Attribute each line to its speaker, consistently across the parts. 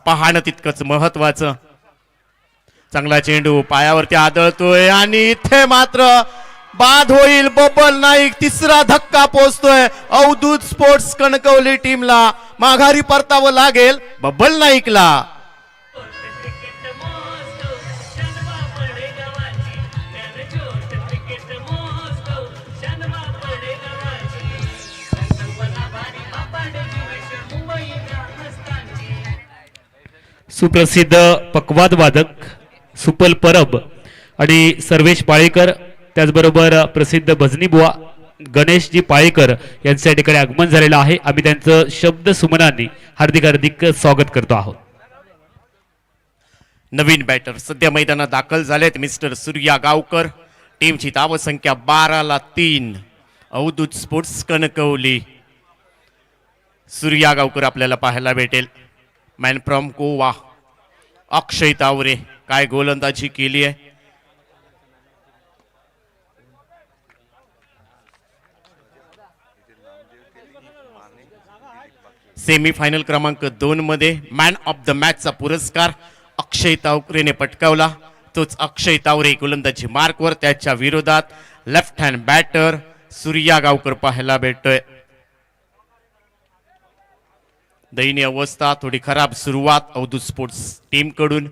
Speaker 1: पाहणं तितकंच महत्वाचं. चांगला चेंडू पायावरती आदळतोय आणि इथे मात्र बाद होईल. बबल नाईक तिसरा धक्का पोहोचतोय. अवधूत स्पोर्ट्स कणकवली टीमला माघारी परतावं लागेल बबल नाईकला.
Speaker 2: सुप्रसिद्ध पकवाद वादक सुपल परब आणि सर्वेश पाळेकर, त्याचबरोबर प्रसिद्ध भजनी बुवा गणेशजी पाळेकर यांच्या ठिकाणी आगमन झालेलं आहे. आम्ही त्यांचं शब्द सुमनांनी हार्दिक हार्दिक स्वागत करतो आहोत.
Speaker 1: नवीन बॅटर सध्या मैदानात दाखल झालेत मिस्टर सूर्या गावकर. टीमची धावसंख्या 12-3. अवधूत स्पोर्ट्स कणकवली. सूर्या गावकर आपल्याला पाहायला भेटेल. Man from Goa. अक्षय तावरे काय गोलंदाजी केली आहे. सेमीफायनल क्रमांक 2 मध्ये मॅन ऑफ द मॅचचा पुरस्कार अक्षय तावरेने पटकावला. तोच अक्षय तावरे गोलंदाजी मार्कवर. त्याच्या विरोधात लेफ्ट हँड बॅटर सूर्या गावकर पाहायला भेटतोय. दयनीय अवस्था, थोडी खराब सुरुवात अवधूत स्पोर्ट्स टीम कडून.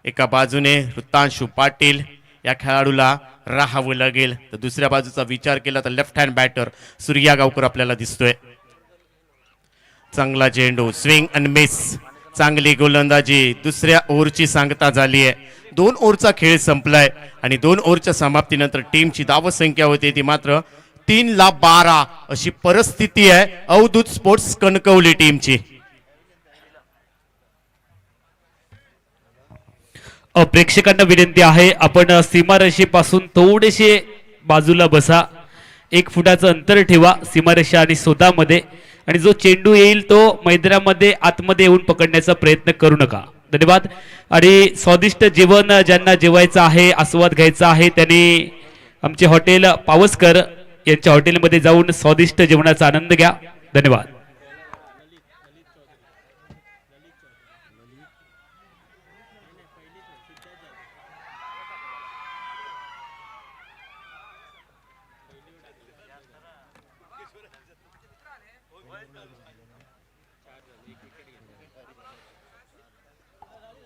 Speaker 1: एका बाजूने ऋतांशु पाटील या खेळाडूला राहावं लागेल, तर दुसऱ्या बाजूचा विचार केला तर left hand batter Surya Gavkar आपल्याला दिसतोय. चांगला चेंडू, स्विंग अँड मिस, चांगली गोलंदाजी. दुसऱ्या ओव्हरची सांगता झाली आहे. 2 ओव्हरचा खेळ संपलाय आणि 2 ओव्हरच्या समाप्तीनंतर टीमची धावसंख्या होती ती मात्र 3-12 अशी परिस्थिती आहे अवधूत स्पोर्ट्स कणकवली टीमची.
Speaker 2: प्रेक्षकांना विनंती आहे, आपण सीमारेषेपासून थोडेसे बाजूला बसा. 1 फुटाचं अंतर ठेवा सीमारेषा आणि स्वतःमध्ये, आणि जो चेंडू येईल तो मैदानामध्ये आतमध्ये येऊन पकडण्याचा प्रयत्न करू नका. धन्यवाद. आणि स्वादिष्ट जेवण ज्यांना जेवायचं आहे, आस्वाद घ्यायचा आहे, त्यांनी आमचे हॉटेल पावसकर यांच्या हॉटेलमध्ये जाऊन स्वादिष्ट जेवणाचा आनंद घ्या. धन्यवाद.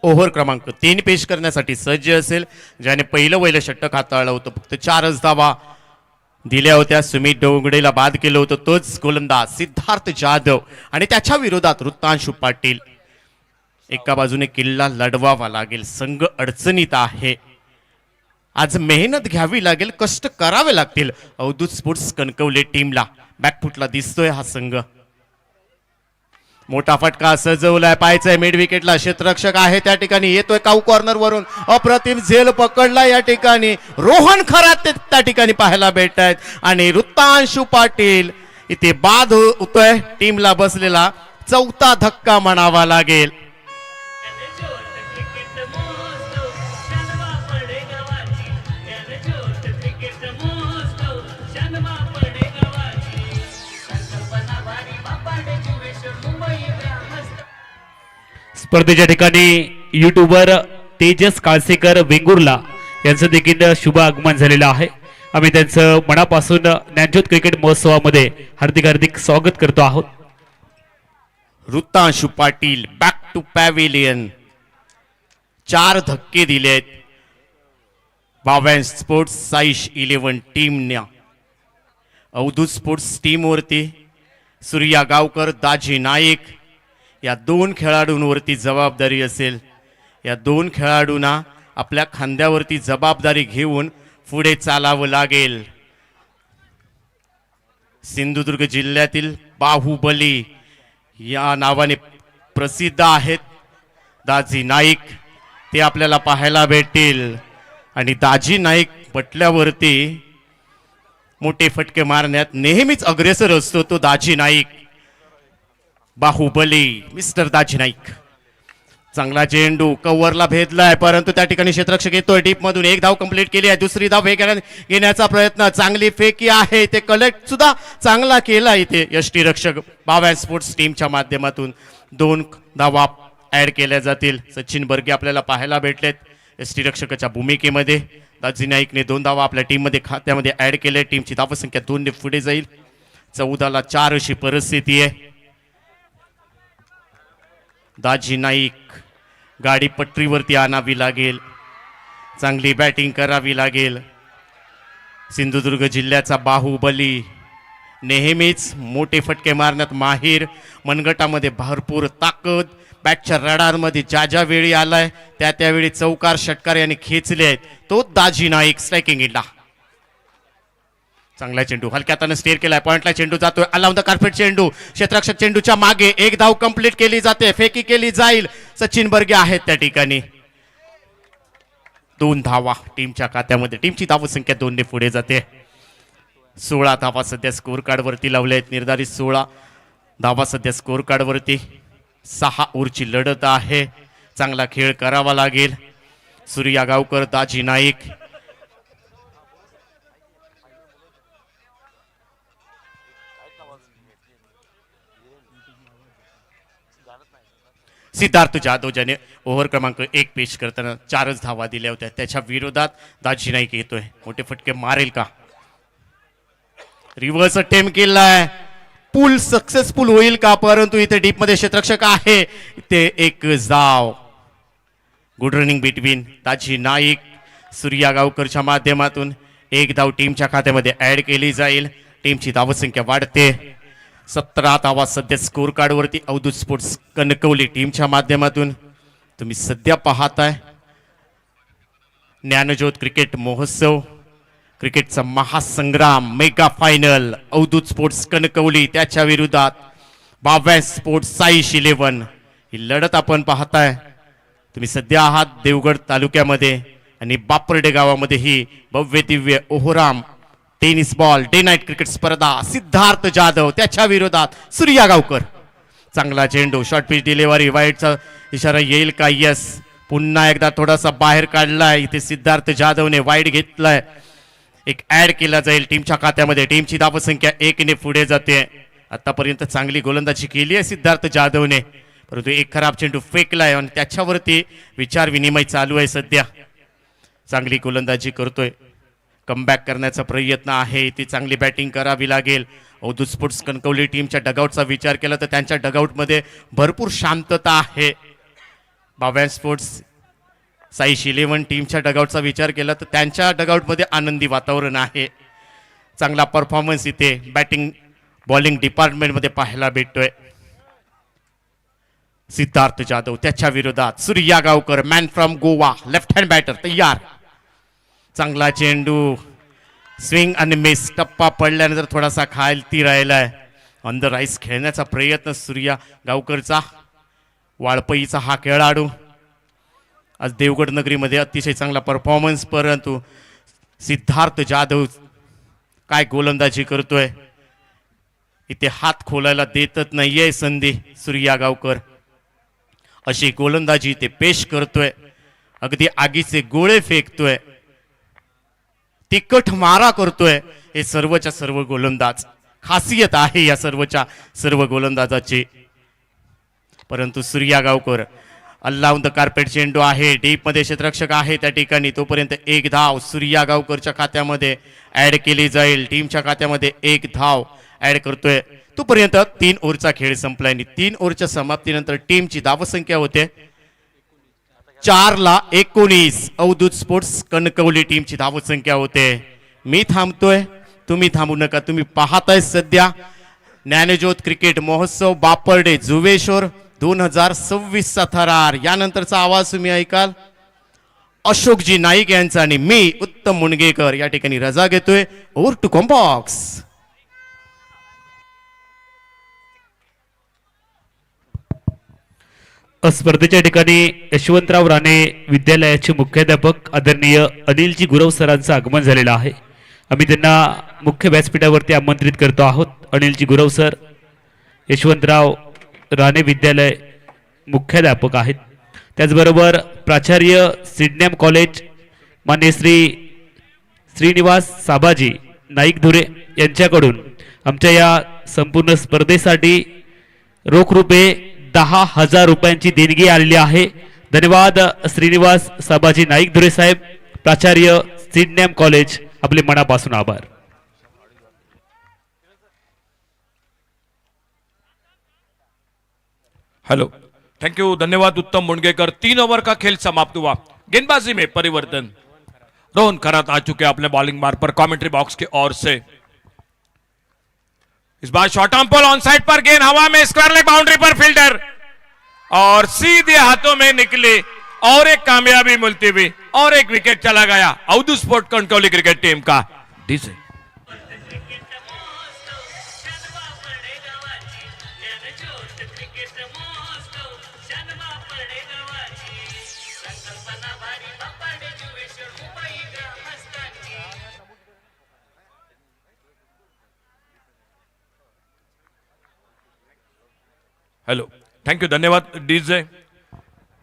Speaker 1: ओव्हर क्रमांक 3 पेश करण्यासाठी सज्ज असेल. ज्याने पहिलं वैल षटक हाताळलं होतं, फक्त 4च धावा दिल्या होत्या. सुमित डोंगडेला बाद केलं होतं. तोच गोलंदाज सिद्धार्थ जाधव आणि त्याच्या विरोधात ऋतांशु पाटील. एका बाजूने किल्ला लढवावा लागेल. संघ अडचणीत आहे. आज मेहनत घ्यावी लागेल, कष्ट करावे लागतील अवधूत स्पोर्ट्स कणकवली टीमला. बॅकफुटला दिसतोय हा संघ. मोठा फटका सजवलाय. पाहायचंय मिड विकेटला क्षेत्ररक्षक आहे त्या ठिकाणी. येतोय काऊ कॉर्नर वरून. अप्रतिम झेल पकडला या ठिकाणी. रोहन खरात त्या ठिकाणी पाहायला भेटत आहेत आणि ऋतांशु पाटील इथे बाद होतोय. टीमला बसलेला 4था धक्का म्हणावा लागेल.
Speaker 2: स्पर्धेच्या ठिकाणी युट्यूबर तेजस काळसेकर वेंगुर्ला यांचं देखील शुभ आगमन झालेलं आहे. आम्ही त्यांचं मनापासून ज्ञानज्योत क्रिकेट महोत्सवामध्ये हार्दिक हार्दिक स्वागत करतो आहोत.
Speaker 1: ऋतांशु पाटील बॅक टू पॅव्हिलियन. 4 धक्के दिलेत वाव्हॅन्स स्पोर्ट्स साईश 11 टीमने. अवधूत स्पोर्ट्स टीमवरती सूर्या गावकर, दाजी नाईक या 2 खेळाडूंवरती जबाबदारी असेल. या 2 खेळाडूंना आपल्या खांद्यावरती जबाबदारी घेऊन पुढे चालावं लागेल. सिंधुदुर्ग जिल्ह्यातील बाहुबली या नावाने प्रसिद्ध आहेत दाजी नाईक. ते आपल्याला पाहायला भेटतील आणि दाजी नाईक पटल्यावरती मोठे फटके मारण्यात नेहमीच अग्रेसर असतो तो दाजी नाईक. बाहुबली मिस्टर दाजी नाईक. चांगला चेंडू कव्हरला भेदलाय, परंतु त्या ठिकाणी क्षेत्ररक्षक येतोय डीप मधून. एक धाव कंप्लीट केली आहे, दुसरी धाव घेण्याचा प्रयत्न. चांगली फेकी आहे, ते कलेक्ट सुद्धा चांगला केला इथे यष्टीरक्षक बाव्या स्पोर्ट्स टीमच्या माध्यमातून. 2 धावा ऍड केल्या जातील. सचिन बर्गे आपल्याला पाहायला भेटलेत यष्टीरक्षकाच्या भूमिकेमध्ये. दाजी नाईकने 2 धावा आपल्या टीममध्ये खात्यामध्ये ऍड केले. टीमची धावसंख्या 2 ने पुढे जाईल. 14 ला 4 अशी परिस्थिती आहे. दाजी नाईक गाडी पटरीवरती आणावी लागेल, चांगली बॅटिंग करावी लागेल. सिंधुदुर्ग जिल्ह्याचा बाहुबली, नेहमीच मोठे फटके मारण्यात माहीर, मनगटामध्ये भरपूर ताकद, बॅटच्या रडारमध्ये ज्या वेळी आलाय त्यावेळी चौकार षटकार यांनी खेचले आहेत, तो दाजी नाईक. स्ट्रायकिंग इडला, चांगला चेंडू हलक्या हाताने स्टेअर केलाय. पॉइंटला चेंडू जातोय, अलाउन द कार्पेट चेंडू. क्षेत्ररक्षक चेंडूच्या मागे. 1 धाव कंप्लीट केली जाते, फेकी केली जाईल. सचिन बर्गे आहेत त्या ठिकाणी. 2 धावा टीमच्या खात्यामध्ये. टीमची धावसंख्या 2 ने पुढे जाते. 16 धावा सध्या स्कोर कार्ड वरती लावले आहेत. निर्धारित 16 धावा सध्या स्कोर कार्ड वरती. 6 ओव्हरची लढत आहे. चांगला खेळ करावा लागेल. सूर्या गावकर, दाजी नाईक. सिद्धार्थ जाधव ज्याने ओव्हर क्रमांक 1 पेश करताना 4च धावा दिल्या होत्या, त्याच्या विरोधात दाजी नाईक येतोय. मोठे फटके मारेल का? रिव्हर्स अटेम्प्ट केलाय, पूल सक्सेसफुल होईल का? परंतु इथे डीप मध्ये क्षेत्ररक्षक आहे, इथे एक धाव. गुड रनिंग बिटवीन दाजी नाईक सूर्या गावकरच्या माध्यमातून. 1 धाव टीमच्या खात्यामध्ये ऍड केली जाईल. टीमची धावसंख्या वाढते. 17 धावा सध्या स्कोर कार्ड वरती. अवधूत स्पोर्ट्स कणकवली टीमच्या माध्यमातून. तुम्ही सध्या पाहताय ज्ञानज्योत क्रिकेट महोत्सव, क्रिकेटचा महासंग्राम, mega final. Avdhoot sports Kankavli त्याच्या विरोधात बाव्या स्पोर्ट्स साईश 11. ही लढत आपण पाहताय. तुम्ही सध्या आहात देवगड तालुक्यामध्ये आणि बापर्डे गावामध्ये ही भव्य दिव्य ओहराम tennis ball day night cricket स्पर्धा. सिद्धार्थ जाधव त्याच्या विरोधात सूर्या गावकर. चांगला चेंडू, शॉर्ट पिच डिलिव्हरी, वाईडचा इशारा येईल का? यस. पुन्हा एकदा थोडासा बाहेर काढलाय. इथे सिद्धार्थ जाधवने वाईड घेतलाय. एक ऍड केला जाईल टीमच्या खात्यामध्ये. टीमची धावसंख्या 1 ने पुढे जाते. आतापर्यंत चांगली गोलंदाजी केली आहे सिद्धार्थ जाधवने, परंतु एक खराब चेंडू फेकलाय आणि त्याच्यावरती विचार विनिमय चालू आहे सध्या. चांगली गोलंदाजी करतोय, कमबॅक करण्याचा प्रयत्न आहे. ती चांगली बॅटिंग करावी लागेल. अवधूत स्पोर्ट्स कणकवली टीमच्या डगआउटचा विचार केला तर त्यांच्या डगआउटमध्ये भरपूर शांतता आहे. बाव्या स्पोर्ट्स साईश 11 टीमच्या डगआउटचा विचार केला तर त्यांच्या डगआउटमध्ये आनंदी वातावरण आहे. चांगला परफॉर्मन्स इथे बॅटिंग बॉलिंग डिपार्टमेंटमध्ये पाहायला भेटतोय. सिद्धार्थ जाधव त्याच्या विरोधात Surya Gavkar, man from Goa, left hand batter तयार. चांगला चेंडू, स्विंग आणि मिस. टप्पा पडल्यानंतर थोडासा खालती राहिलाय. ऑन द राईस खेळण्याचा प्रयत्न सूर्या गावकरचा. वाळपईचा हा खेळाडू आज देवगड नगरीमध्ये अतिशय चांगला परफॉर्मन्स, परंतु सिद्धार्थ जाधव काय गोलंदाजी करतोय. इथे हात खोलायला देतच नाहीये संधी. सूर्या गावकर अशी गोलंदाजी इथे पेश करतोय. अगदी आगीचे गोळे फेकतोय, तिखट मारा करतोय. हे सर्वच्या सर्व गोलंदाज, खासियत आहे या सर्वच्या सर्व गोलंदाजाची. परंतु सूर्या गावकर अल्लाउन द कार्पेट चेंडू आहे. डीप मध्ये क्षेत्ररक्षक आहे त्या ठिकाणी. तोपर्यंत 1 धाव सूर्या गावकरच्या खात्यामध्ये ऍड केली जाईल. टीमच्या खात्यामध्ये 1 धाव ऍड करतोय. तोपर्यंत 3 ओव्हरचा खेळ संपलाय आणि 3 ओव्हरच्या समाप्तीनंतर टीमची धावसंख्या होते 4 ला 19. अवधूत स्पोर्ट्स कणकवली टीमची धावसंख्या होते. मी थांबतोय, तुम्ही थांबू नका. तुम्ही पाहताय सध्या ज्ञानज्योत क्रिकेट महोत्सव बापर्डे जुवेश्वर 2026चा थरार. यानंतरचा आवाज तुम्ही ऐकाल अशोकजी नाईक यांचा आणि मी उत्तम मुणगेकर या ठिकाणी रजा घेतोय. Over to combox.
Speaker 2: स्पर्धेच्या ठिकाणी यशवंतराव राणे विद्यालयाचे मुख्याध्यापक आदरणीय अनिलजी गुरव सरांचं आगमन झालेलं आहे. आम्ही त्यांना मुख्य व्यासपीठावरती आमंत्रित करतो आहोत. अनिलजी गुरव सर यशवंतराव राणे विद्यालय मुख्याध्यापक आहेत. त्याचबरोबर प्राचार्य सिडनेम कॉलेज मान्य श्री श्रीनिवास साबाजी नाईक धुरे यांच्याकडून आमच्या या संपूर्ण स्पर्धेसाठी रोख रुपये 10,000 रुपयांची देणगी आलेली आहे. धन्यवाद श्रीनिवास साबाजी नाईक धुरे साहेब, प्राचार्य सिडनेम कॉलेज, आपले मनापासून आभार.
Speaker 3: हेलो, थैंक यू, धन्यवाद उत्तम मुंडगेकर. 3 ओवर का खेल समाप्त हुआ. गेंदबाजी में परिवर्तन. रोहन खरात आ चुके अपने बॉलिंग मार्ग पर कमेंट्री बॉक्स की ओर से. इस बार short arm ball on side पर, गेंद हवा में, स्क्वायर लेग बाउंड्री पर, फील्डर और सीधे हाथों में निकली और एक कामयाबी मिलती हुई और एक विकेट चला गया Avdhu sport Kankavli cricket team का. डीजे हेलो, थैंक यू, धन्यवाद डीजे.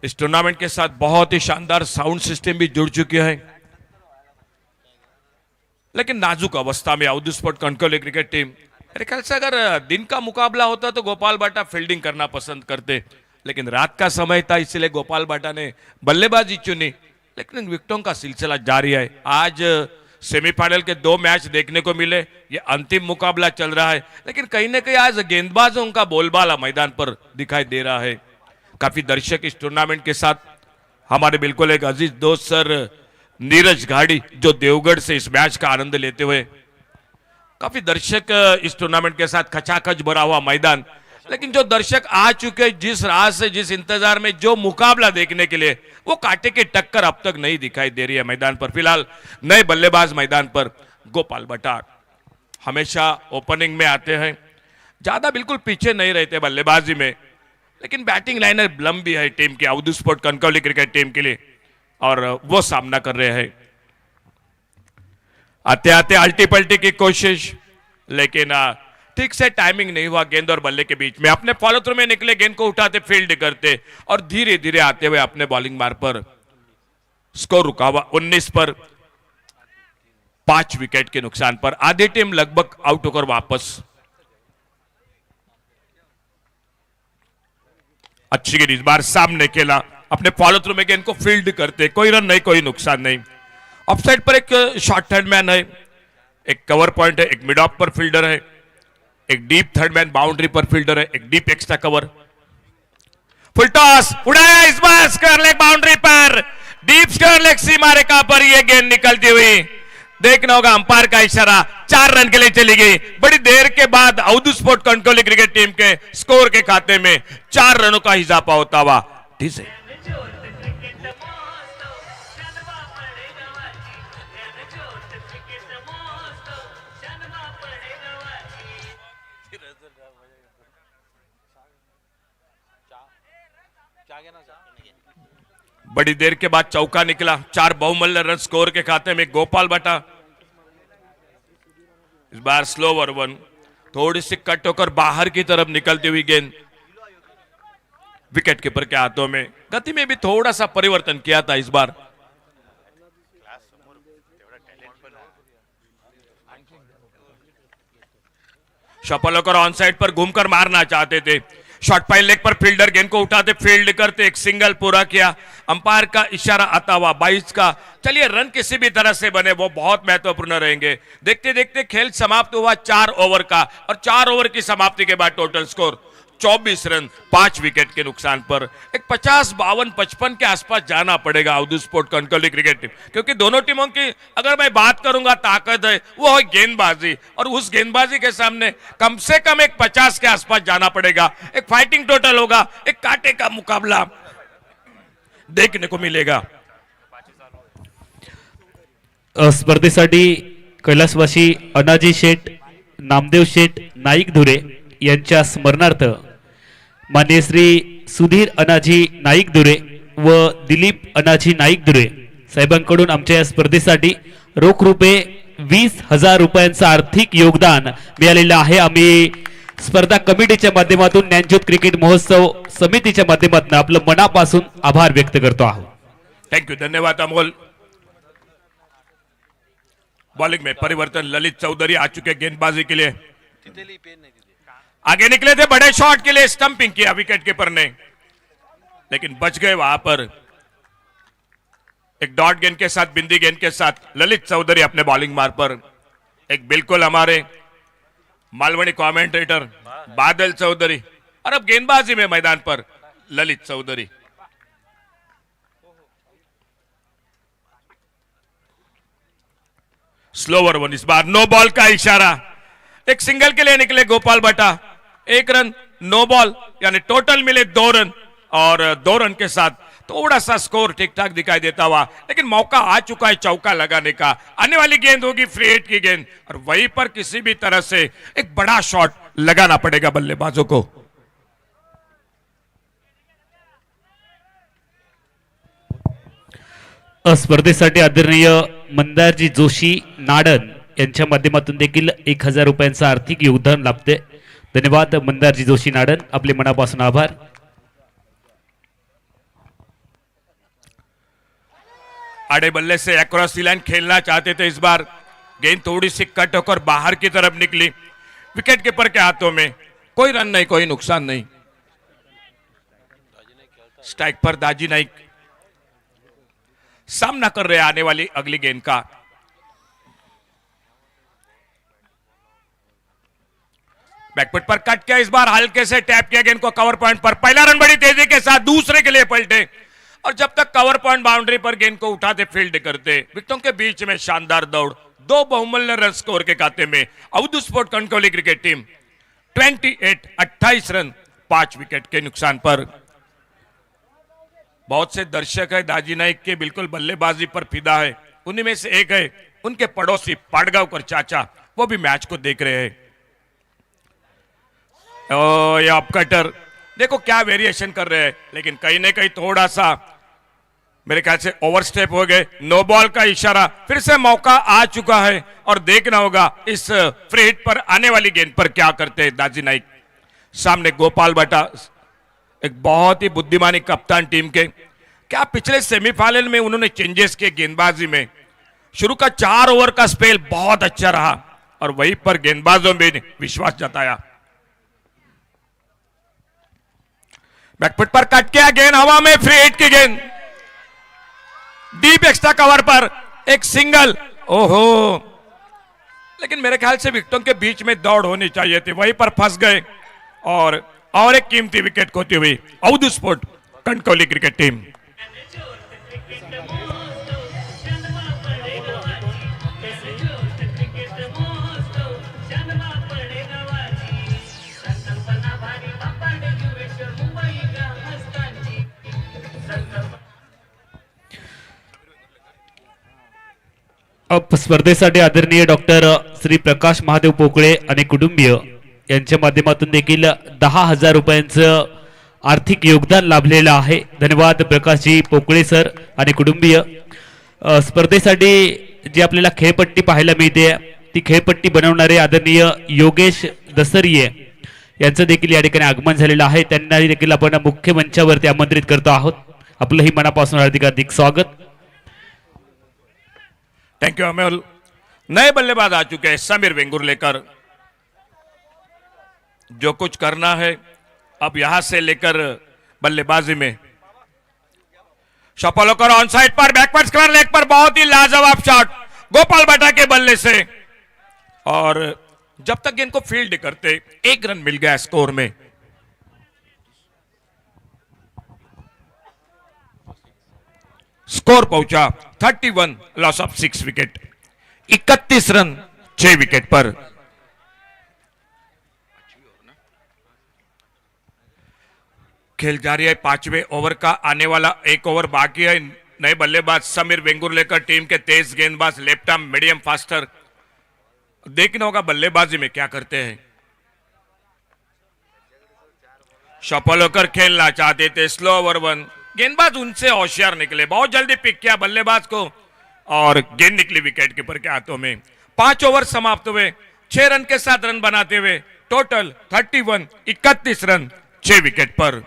Speaker 3: इस टूर्नामेंट के साथ बहुत ही शानदार साउंड सिस्टम भी जुड़ चुकी है, लेकिन नाजुक अवस्था में Avadhu sport Kankavli cricket team. मेरे ख्याल से अगर दिन का मुकाबला होता तो गोपाल बाटा फील्डिंग करना पसंद करते, लेकिन रात का समय था इसलिए गोपाल बाटा ने बल्लेबाजी चुनी. लेकिन विकेटों का सिलसिला जारी है. आज सेमीफाइनल के 2 मैच देखने को मिले, ये अंतिम मुकाबला चल रहा है, लेकिन कहीं ना कहीं आज गेंदबाजों का बोलबाला मैदान पर दिखाई दे रहा है. काफी दर्शक इस टूर्नामेंट के साथ, हमारे बिल्कुल एक अजीज दोस्त सर नीरज घाड़ी जो देवगढ़ से इस मैच का आनंद लेते हुए, काफी दर्शक इस टूर्नामेंट के साथ खचाखच भरा हुआ मैदान. लेकिन जो दर्शक आ चुके जिस राह से, जिस इंतजार में, जो मुकाबला देखने के लिए, वो कांटे की टक्कर अब तक नहीं दिखाई दे रही है मैदान पर. फिलहाल नए बल्लेबाज मैदान पर गोपाल बटार हमेशा ओपनिंग में आते हैं, ज्यादा बिल्कुल पीछे नहीं रहते बल्लेबाजी में, लेकिन बैटिंग लाइनर लंबी है टीम की, Avdhoot sport Kankavli cricket team के लिए, और वो सामना कर रहे हैं. आते आते अल्टी पल्टी की कोशिश, लेकिन ठीक से टाइमिंग नहीं हुआ गेंद और बल्ले के बीच में. अपने फॉलो थ्रू में निकले, गेंद को उठाते, फील्ड करते और धीरे धीरे आते हुए अपने बॉलिंग मार्ग पर. स्कोर रुका हुआ 19 पर, 5 विकेट के नुकसान पर. आधी टीम लगभग आउट होकर वापस. अच्छी गेंद इस बार सामने खेला, अपने फॉलो थ्रू में गेंद को फील्ड करते, कोई रन नहीं, कोई नुकसान नहीं. ऑफसाइड पर एक शॉर्ट हैंड मैन है, एक कवर पॉइंट है, एक मिड ऑफ पर फील्डर है, एक डीप थर्ड मैन बाउंड्री पर फील्डर है, एक डीप एक्स्ट्रा कवर. फुल टॉस उड़ाया इस बार स्क्वायर लेग बाउंड्री पर, डीप स्क्वायर लेग सीमा रेखा पर यह गेंद निकलती हुई. देखना होगा अंपायर का इशारा, 4 रन के लिए चली गई. बड़ी देर के बाद Avadhu sport Kankavli cricket team के स्कोर के खाते में 4 रनों का इजाफा होता हुआ. ठीक है, बड़ी देर के बाद चौका निकला, 4 बहुमूल्य रन स्कोर के खाते में गोपाल बटा. इस बार स्लो ओवर 1, थोड़ी सी कट होकर बाहर की तरफ निकलती हुई गेंद विकेट कीपर के हाथों में. गति में भी थोड़ा सा परिवर्तन किया था इस बार. शफल होकर ऑन साइड पर घूमकर मारना चाहते थे. शॉर्ट पाइल लेग पर फील्डर गेंद को उठाते, फील्ड करते, एक सिंगल पूरा किया. अंपायर का इशारा आता हुआ 22 का. चलिए, रन किसी भी तरह से बने वो बहुत महत्वपूर्ण रहेंगे. देखते देखते खेल समाप्त हुआ 4 ओवर का, और 4 ओवर की समाप्ति के बाद टोटल स्कोर 24 रन 5 विकेट के नुकसान पर. एक 50, 52, 55 के आसपास जाना पड़ेगा Avdhu sport Kankavli cricket team, क्योंकि दोनों टीमों की अगर मैं बात करूंगा ताकत है, वो है गेंदबाजी, और उस गेंदबाजी के सामने कम से कम एक 50 के आसपास जाना पड़ेगा. एक फाइटिंग टोटल होगा, एक कांटे का मुकाबला देखने को मिलेगा.
Speaker 2: स्पर्धेसाठी कैलासवासी अनाजी शेठ, नामदेव शेठ नाईक धुरे यांच्या स्मरणार्थ मान्य श्री सुधीर अनाजी नाईक धुरे व दिलीप अनाजी नाईक धुरे साहेबांकडून आमच्या या स्पर्धेसाठी रोख रुपये 20,000 रुपयांचं आर्थिक योगदान मिळालेलं आहे. आम्ही स्पर्धा कमिटीच्या माध्यमातून ज्ञानज्योत क्रिकेट महोत्सव समितीच्या माध्यमातून आपलं मनापासून आभार व्यक्त करतो आहोत.
Speaker 3: थैंक यू, धन्यवाद अमोल. बॉलिंग में परिवर्तन, ललित चौधरी आ चुके गेंदबाजी के लिए. आगे निकले थे बड़े शॉट के लिए, स्टंपिंग किया विकेट कीपर ने, लेकिन बच गए वहां पर. एक डॉट गेंद के साथ, बिंदी गेंद के साथ ललित चौधरी अपने बॉलिंग मार पर. एक बिल्कुल हमारे मालवणी कमेंटेटर बादल चौधरी, और अब गेंदबाजी में मैदान पर ललित चौधरी. स्लोवर वन, इस बार नो बॉल का इशारा. एक सिंगल के लिए निकले गोपाल बटा, 1 रन, नो बॉल, यानी टोटल मिले 2 रन, और 2 रन के साथ थोड़ा सा स्कोर ठीक ठाक दिखाई देता हुआ, लेकिन मौका आ चुका है चौका लगाने का. आने वाली गेंद होगी फ्री हिट की गेंद, और वहीं पर किसी भी तरह से एक बड़ा शॉट लगाना पड़ेगा बल्लेबाजों को.
Speaker 2: स्पर्धेसाठी आदरणीय मंदारजी जोशी नाडन यांच्या माध्यमातून देखील 1000 रुपयांचं आर्थिक योगदान लाभते. धन्यवाद मंदारजी जोशी नाडन, आपले मनापासून आभार.
Speaker 3: आड़े बल्ले से अक्रॉस दी लाइन खेलना चाहते थे. इस बार गेंद थोड़ी सी कट होकर बाहर की तरफ निकली. विकेट कीपर के हाथों में. कोई रन नहीं, कोई नुकसान नहीं. स्ट्राइक पर दाजी नाइक सामना कर रहे आने वाली अगली गेंद का. बैकफुट पर कट किया, इस बार हल्के से टैप किया गेंद को कवर पॉइंट पर. पहला रन बड़ी तेजी के साथ, दूसरे के लिए पलटे, और जब तक कवर पॉइंट बाउंड्री पर गेंद को उठाते फील्ड करते. विकेटों के बीच में शानदार दौड़, 2 बहुमूल्य रन स्कोर के खाते में Avadhu sport Kankavli cricket team 28 run 5 wicket के नुकसान पर. बहुत से दर्शक है दाजी नाइक के बिल्कुल बल्लेबाजी पर फिदा है. उन्हीं में से एक है उनके पड़ोसी पाडगांवकर चाचा, वो भी मैच को देख रहे हैं. ये अपकटर देखो क्या वेरिएशन कर रहे हैं, लेकिन कहीं ना कहीं थोड़ा सा मेरे ख्याल से ओवरस्टेप हो गए. नो बॉल का इशारा, फिर से मौका आ चुका है, और देखना होगा इस फ्री हिट पर आने वाली गेंद पर क्या करते हैं दाजी नाइक. सामने गोपाल बटा, एक बहुत ही बुद्धिमानी कप्तान टीम के. क्या पिछले सेमीफाइनल में उन्होंने चेंजेस किए गेंदबाजी में. शुरू का 4 ओवर का स्पेल बहुत अच्छा रहा, और वहीं पर गेंदबाजों में विश्वास जताया. बैकफुट पर कट किया, गेंद हवा में, फ्री हिट की गेंद डीप एक्स्ट्रा कवर पर एक सिंगल. ओहो, लेकिन मेरे ख्याल से विकेटों के बीच में दौड़ होनी चाहिए थी, वहीं पर फंस गए, और एक कीमती विकेट खोती हुई Avdhu sport Kankavli cricket team.
Speaker 2: अब स्पर्धेसाठी आदरणीय डॉक्टर श्री प्रकाश महादेव पोकळे आणि कुटुंबीय यांच्या माध्यमातून देखील 10,000 रुपयांचं आर्थिक योगदान लाभलेलं आहे. धन्यवाद प्रकाशजी पोकळे सर आणि कुटुंबीय. स्पर्धेसाठी जी आपल्याला खेळपट्टी पाहायला मिळते, ती खेळपट्टी बनवणारे आदरणीय योगेश दसरिये यांचं देखील या ठिकाणी आगमन झालेलं आहे. त्यांना देखील आपण मुख्य मंचावरती आमंत्रित करतो आहोत. आपलंही मनापासून हार्दिक स्वागत.
Speaker 3: Thank you Amol. नए बल्लेबाज आ चुके हैं समीर वेंगुर लेकर. जो कुछ करना है अब यहां से लेकर बल्लेबाजी में. शपलोकर ऑन साइड पर, बैकवर्ड स्क्वायर लेग पर बहुत ही लाजवाब शॉट गोपाल बटा के बल्ले से, और जब तक गेंद को फील्ड करते 1 रन मिल गया स्कोर में. स्कोर पहुंचा 31, loss of 6 wicket. 31 run 6 wicket पर. खेल जारी है 5वें ओवर का. आने वाला 1 ओवर बाकी है. नए बल्लेबाज समीर वेंगुर लेकर टीम के तेज गेंदबाज, लेफ्ट आर्म मीडियम फास्टर. देखना होगा बल्लेबाजी में क्या करते हैं. शफल होकर खेलना चाहते थे, स्लो ओवर 1. गेंदबाज उनसे होशियार निकले, बहुत जल्दी पिक किया बल्लेबाज को, और गेंद निकली विकेट कीपर के हाथों में. 5 ओवर समाप्त हुए. 6 रन के साथ रन बनाते हुए टोटल 31 रन 6 विकेट पर।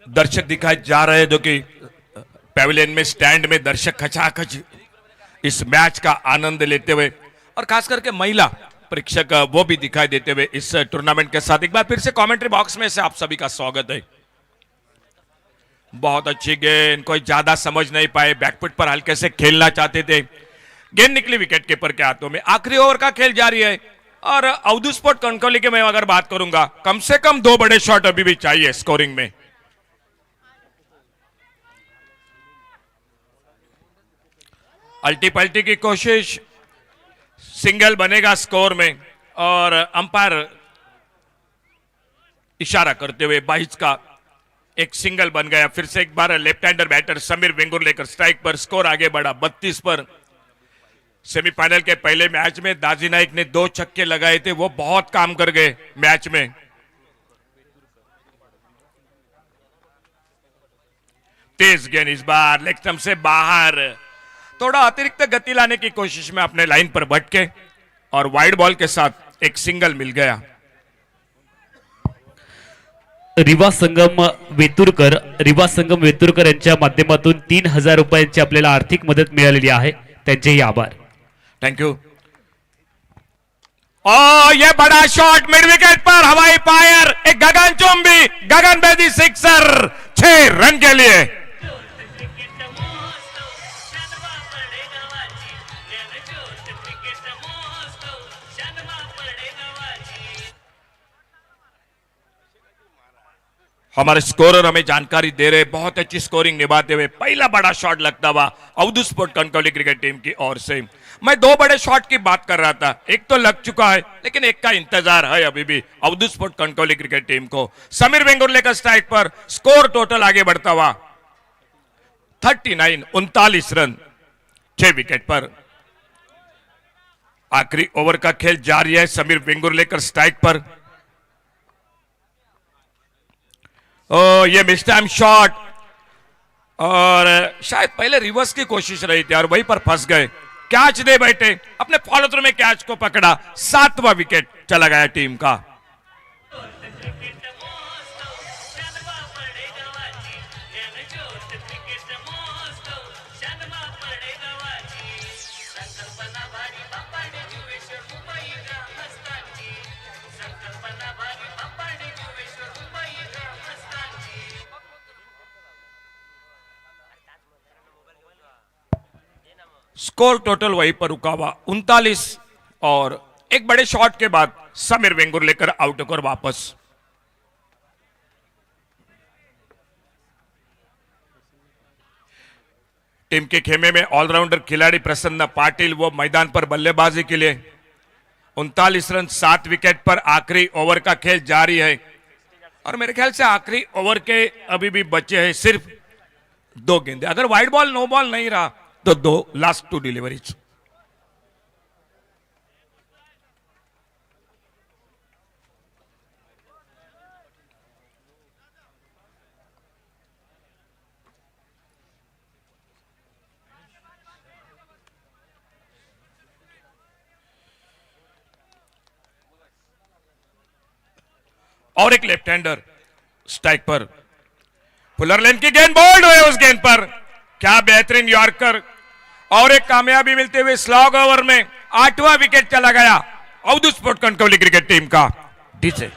Speaker 3: दर्शक दिखाए जा रहे हैं जो कि पैविलियन में स्टैंड में दर्शक खचाखच इस मैच का आनंद लेते हुए, और खास करके महिला प्रेक्षक वो भी दिखाई देते हुए इस टूर्नामेंट के साथ। एक बार फिर से कमेंट्री बॉक्स में से आप सभी का स्वागत है। बहुत अच्छी गेंद, कोई ज्यादा समझ नहीं पाए, बैकफुट पर हल्के से खेलना चाहते थे, गेंद निकली विकेट कीपर के हाथों में। आखिरी ओवर का खेल जारी है और अवधू स्पोर्ट कणकवली के मैं अगर बात करूंगा, कम से कम 2 बड़े शॉट अभी भी चाहिए स्कोरिंग में। अल्टी पल्टी की कोशिश, सिंगल बनेगा स्कोर में, और अंपायर इशारा करते हुए 22 का एक सिंगल बन गया। फिर से एक बार लेफ्ट हैंडर बैटर समीर वेंगुर लेकर स्ट्राइक पर, स्कोर आगे बढ़ा 32 पर। सेमीफाइनल के पहले मैच में दाजी नाइक ने 2 छक्के लगाए थे, वो बहुत काम कर गए मैच में। तेज गेंद इस बार लेग स्टंप से बाहर, थोड़ा अतिरिक्त गति लाने की कोशिश में अपने लाइन पर भटके और वाइड बॉल के साथ एक सिंगल मिल गया।
Speaker 2: रिवा संगम वेतुरकर यांच्या माध्यमातून 3000 रुपयांची आपल्याला आर्थिक मदत मिळालेली आहे, त्यांचेही आभार।
Speaker 3: Thank you. और ये बड़ा शॉट मिड विकेट पर, हवाई फायर, एक गगनचुंबी गगनभेदी सिक्सर 6 रन के लिए। हमारे स्कोरर हमें जानकारी दे रहे, बहुत अच्छी स्कोरिंग निभाते हुए पहला बड़ा शॉट लगता हुआ Avdhu sport Kankavli cricket team की ओर से। मैं 2 बड़े शॉट की बात कर रहा था, एक तो लग चुका है लेकिन एक का इंतजार है अभी भी Avdhu sport Kankavli cricket team को। समीर वेंगुर लेकर स्ट्राइक पर, स्कोर टोटल आगे बढ़ता हुआ 39 रन 6 विकेट पर। आखिरी ओवर का खेल जारी है, समीर वेंगुर लेकर स्ट्राइक पर। ये मिस टाइम शॉट, और शायद पहले रिवर्स की कोशिश रही थी और वहीं पर फंस गए। कैच दे बैठे, अपने फॉलो थ्रू में कैच को पकड़ा, 7वां विकेट चला गया टीम का। स्कोर टोटल वहीं पर रुका हुआ 39, और एक बड़े शॉट के बाद समीर वेंगुर लेकर आउट होकर वापस। टीम के खेमे में ऑलराउंडर खिलाड़ी प्रसन्न पाटिल वो मैदान पर बल्लेबाजी के लिए। 39 रन 7 विकेट पर आखिरी ओवर का खेल जारी है, और मेरे ख्याल से आखिरी ओवर के अभी भी बचे हैं सिर्फ 2 गेंदे। अगर वाइड बॉल नो बॉल नहीं रहा तो 2 लास्ट 2 डिलीवरीज। और एक लेफ्ट हैंडर स्ट्राइक पर, फुलर लेन की गेंद बोल्ड हुए उस गेंद पर, क्या बेहतरीन यॉर्कर, और एक कामयाबी मिलते हुए स्लॉग ओवर में 8वां विकेट चला गया Avdhu sport Kankavli cricket team का। डीजे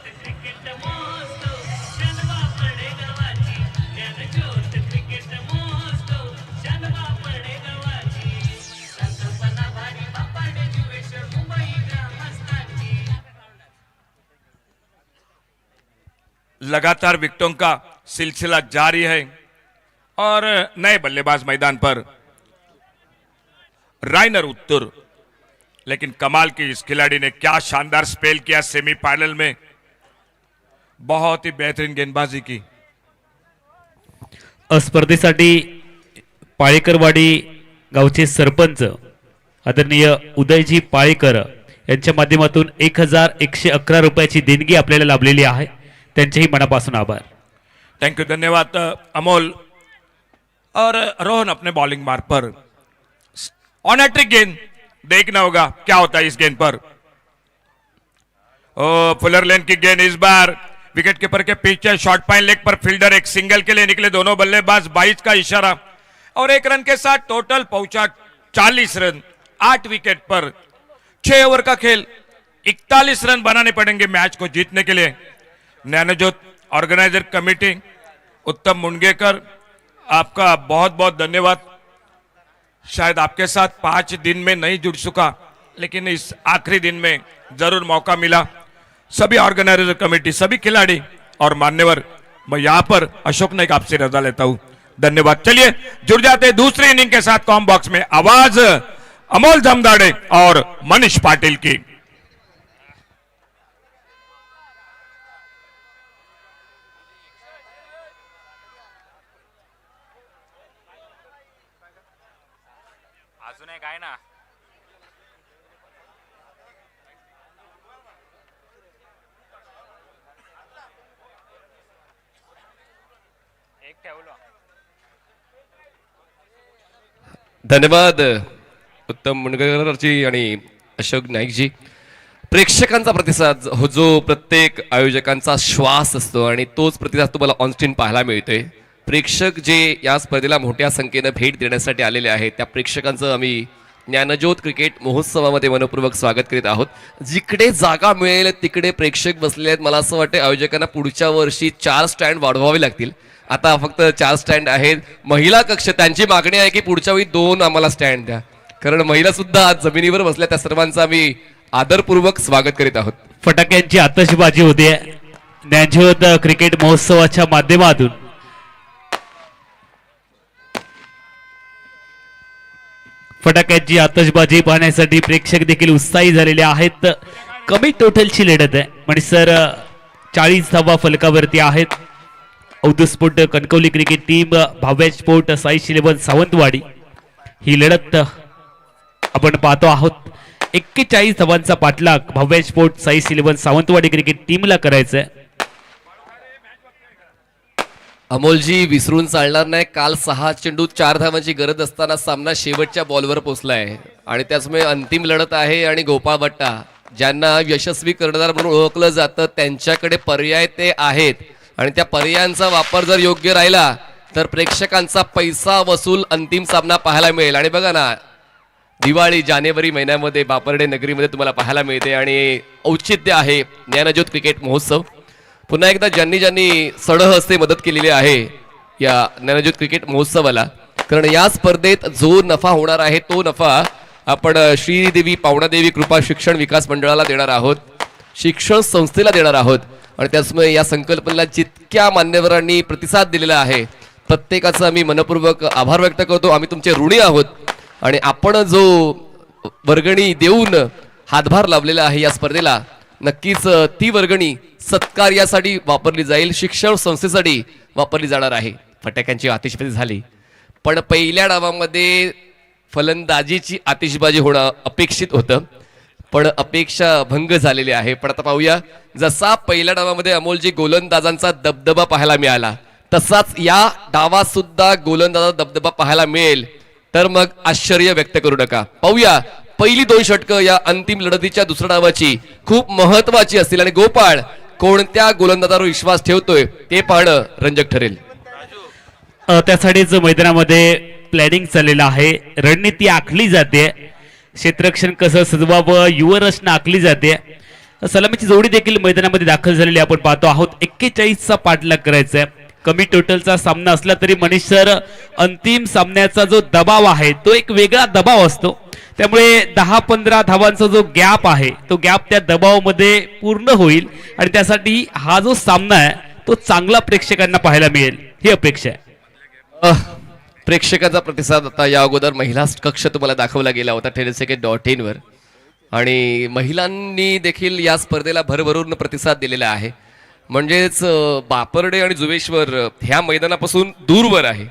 Speaker 3: लगातार विकेटों का सिलसिला जारी है, और नए बल्लेबाज मैदान पर राइनर उत्तुर। लेकिन कमाल की इस खिलाड़ी ने क्या शानदार स्पेल किया सेमीफाइनल में, बहुत ही बेहतरीन गेंदबाजी की।
Speaker 2: स्पर्धेसाठी पाळेकरवाडी गावचे सरपंच आदरणीय उदयजी पाळेकर यांच्या माध्यमातून 1111 रुपयाची देणगी आपल्याला लाभलेली आहे. त्यांचेही मनापासून आभार.
Speaker 3: थैंक यू, धन्यवाद अमोल. और रोहन अपने बॉलिंग मार्क पर ऑन हैट्रिक गेंद, देखना होगा क्या होता है इस गेंद पर. ओ फुलर लेन की गेंद इस बार विकेट कीपर के पीछे, शॉर्ट पाइन लेग पर फील्डर एक सिंगल के लिए निकले, दोनों बल्लेबाज 22 का इशारा और 1 रन के साथ टोटल पहुंचा 40 रन. 8 विकेट पर 6 ओवर का खेल, 41 रन बनाने पड़ेंगे मैच को जीतने के लिए. ज्ञानज्योत ऑर्गेनाइजर कमेटी, उत्तम मुंडगेकर, आपका बहुत बहुत धन्यवाद. शायद आपके साथ 5 दिन में नहीं जुड़ सका, लेकिन इस आखिरी दिन में जरूर मौका मिला. सभी ऑर्गेनाइजर कमेटी, सभी खिलाड़ी और मान्यवर, मैं यहां पर अशोक नाइक आपसे रजा लेता हूं. धन्यवाद. चलिए जुड़ जाते हैं दूसरी इनिंग के साथ. कॉम बॉक्स में आवाज अमोल जमदाड़े और मनीष पाटिल की.
Speaker 4: अजून एक आहे ना. एक ठेवलं.
Speaker 5: धन्यवाद उत्तम मुंडगरजी आणि अशोक नाईकजी. प्रेक्षकांचा प्रतिसाद हो जो प्रत्येक आयोजकांचा श्वास असतो आणि तोच प्रतिसाद तुम्हाला ऑनस्क्रीन पाहायला मिळतोय. प्रेक्षक जे या स्पर्धेला मोठ्या संख्येनं भेट देण्यासाठी आलेले आहेत त्या प्रेक्षकांचं आम्ही ज्ञानज्योत क्रिकेट महोत्सवामध्ये मनपूर्वक स्वागत करीत आहोत. जिकडे जागा मिळेल तिकडे प्रेक्षक बसले आहेत. मला असं वाटतं आयोजकांना पुढच्या वर्षी 4 स्टँड वाढवावे लागतील. आता फक्त 4 स्टँड आहेत. महिला कक्ष, त्यांची मागणी आहे की पुढच्या वेळी 2 आम्हाला स्टँड द्या, कारण महिला सुद्धा आज जमिनीवर बसल्या. त्या सर्वांचं आम्ही आदरपूर्वक स्वागत करीत आहोत.
Speaker 2: फटाक्यांची आतषबाजी होते ज्ञानज्योत क्रिकेट महोत्सवाच्या माध्यमातून. फटाक्यांची आतषबाजी पाहण्यासाठी प्रेक्षक देखील उत्साही झालेले आहेत. कमी टोटलची लढत आहे म्हणजे सर 40 धावा फलकावरती आहेत. औदुस्फोट Kankavli cricket team, Bhavya sport, Saish 11 Sawantwadi ही लढत आपण पाहतो आहोत. 41 धावांचा पाठलाग भाव्या स्पोर्ट, साईश 11 सावंतवाडी क्रिकेट टीमला करायचा आहे.
Speaker 5: अमोलजी विसरून चालणार नाही. काल 6 चेंडू 4 धावांची गरज असताना सामना शेवटच्या बॉलवर पोहोचलाय आणि त्याचमुळे अंतिम लढत आहे. आणि गोपाळ बट्टा ज्यांना यशस्वी कर्णधार म्हणून ओळखलं जातं त्यांच्याकडे पर्याय ते आहेत आणि त्या पर्यायांचा वापर जर योग्य राहिला तर प्रेक्षकांचा पैसा वसूल अंतिम सामना पाहायला मिळेल. आणि बघा ना, दिवाळी जानेवारी महिन्यामध्ये बापर्डे नगरीमध्ये तुम्हाला पाहायला मिळते आणि औचित्य आहे ज्ञानज्योत क्रिकेट महोत्सव. पुन्हा एकदा ज्यांनी ज्यांनी सडहस्ते मदत केलेली आहे या ज्ञानज्योत क्रिकेट महोत्सवाला, कारण या स्पर्धेत जो नफा होणार आहे तो नफा आपण श्रीदेवी पावणादेवी कृपा शिक्षण विकास मंडळाला देणार आहोत, शिक्षण संस्थेला देणार आहोत. आणि त्याचमुळे या संकल्पनेला जितक्या मान्यवरांनी प्रतिसाद दिलेला आहे प्रत्येकाचा आम्ही मनपूर्वक आभार व्यक्त करतो. आम्ही तुमचे ऋणी आहोत आणि आपण जो वर्गणी देऊन हातभार लावलेला आहे या स्पर्धेला, नक्कीच ती वर्गणी सत्कार्यासाठी वापरली जाईल, शिक्षण संस्थेसाठी वापरली जाणार आहे. फटाक्यांची आतिषबाजी झाली, पण पहिल्या डावामध्ये फलंदाजीची आतिषबाजी होणं अपेक्षित होतं, पण अपेक्षा भंग झालेली आहे. पण आता पाहूया, जसा पहिल्या डावामध्ये अमोलजी गोलंदाजांचा दबदबा पाहायला मिळाला तसाच या डावात सुद्धा गोलंदाजाचा दबदबा पाहायला मिळेल तर मग आश्चर्य व्यक्त करू नका. पाहूया पहिली 2 षटकं या अंतिम लढतीच्या दुसऱ्या डावाची खूप महत्वाची असतील आणि गोपाळ कोणत्या गोलंदाजावर विश्वास ठेवतोय ते पाहणं रंजक ठरेल.
Speaker 2: त्यासाठीच मैदानामध्ये प्लॅनिंग चाललेलं आहे, रणनीती आखली जाते, क्षेत्ररक्षण कसं सजवावं युवरचना आखली जाते. सलामीची जोडी देखील मैदानामध्ये दाखल झालेली आपण पाहतो आहोत. 41चा पाठलाग करायचा आहे. कमी टोटलचा सामना असला तरी मनीष सर अंतिम सामन्याचा जो दबाव आहे तो एक वेगळा दबाव असतो, त्यामुळे 10-15 धावांचा जो गॅप आहे तो गॅप त्या दबावामध्ये पूर्ण होईल आणि त्यासाठी हा जो सामना आहे तो चांगला प्रेक्षकांना पाहायला मिळेल ही अपेक्षा आहे.
Speaker 5: प्रेक्षकांचा प्रतिसाद आता या अगोदर महिला कक्ष तुम्हाला दाखवला गेला होता tenniscricket.in वर आणि महिलांनी देखील या स्पर्धेला भरभरून प्रतिसाद दिलेला आहे. म्हणजेच बापर्डे आणि जुवेश्वर ह्या मैदानापासून दूरवर आहे.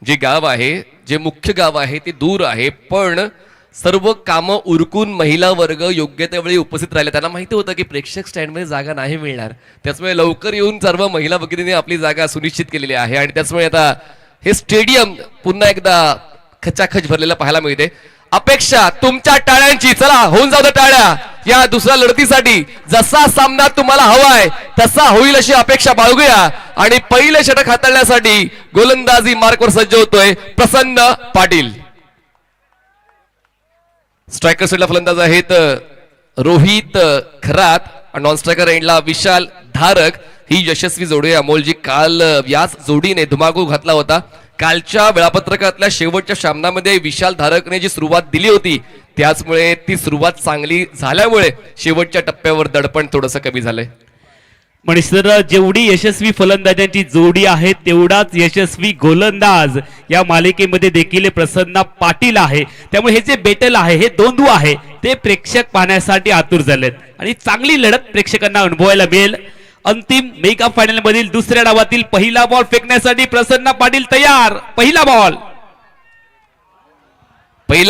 Speaker 5: जे गाव आहे, जे मुख्य गाव आहे ते दूर आहे, पण सर्व कामं उरकून महिला वर्ग योग्य त्या वेळी उपस्थित राहिले. त्यांना माहिती होतं की प्रेक्षक स्टँडमध्ये जागा नाही मिळणार, त्याचमुळे लवकर येऊन सर्व महिला भगिनींनी आपली जागा सुनिश्चित केलेली आहे आणि त्याचमुळे आता हे स्टेडियम पुन्हा एकदा खचाखच भरलेलं पाहायला मिळते. अपेक्षा तुमच्या टाळ्यांची, चला होऊन जाऊ द्या टाळ्या या दुसऱ्या लढतीसाठी. जसा सामना तुम्हाला हवाय तसा होईल अशी अपेक्षा बाळगूया आणि पहिले षटक हाताळण्यासाठी गोलंदाजी मार्कवर सज्ज होतोय प्रसन्न पाटील. स्ट्रायकर साईडला फलंदाज आहेत रोहित खरात, नॉन स्ट्रायकर एंडला विशाल धारक. ही यशस्वी जोडी अमोलजी काल याच जोडीने धुमाकूळ घातला होता. कालच्या वेळापत्रकातल्या शेवटच्या सामन्यामध्ये विशाल धारकने जी सुरुवात दिली होती त्याचमुळे ती सुरुवात चांगली झाल्यामुळे शेवटच्या टप्प्यावर दडपण थोडंसं कमी झालंय.
Speaker 2: मनीष सर, जेवढी यशस्वी फलंदाजांची जोडी आहे तेवढाच यशस्वी गोलंदाज या मालिकेमध्ये देखील प्रसन्न पाटील आहे. त्यामुळे हे जे बेटल आहे, हे दोंदू आहे, ते प्रेक्षक पाहण्यासाठी आतुर झालेत आणि चांगली लढत प्रेक्षकांना अनुभवायला मिळेल. अंतिम मेगा फायनल मधील दुसऱ्या डावातील पहिला बॉल फेकण्यासाठी प्रसन्न पाटील तयार.
Speaker 5: पहिला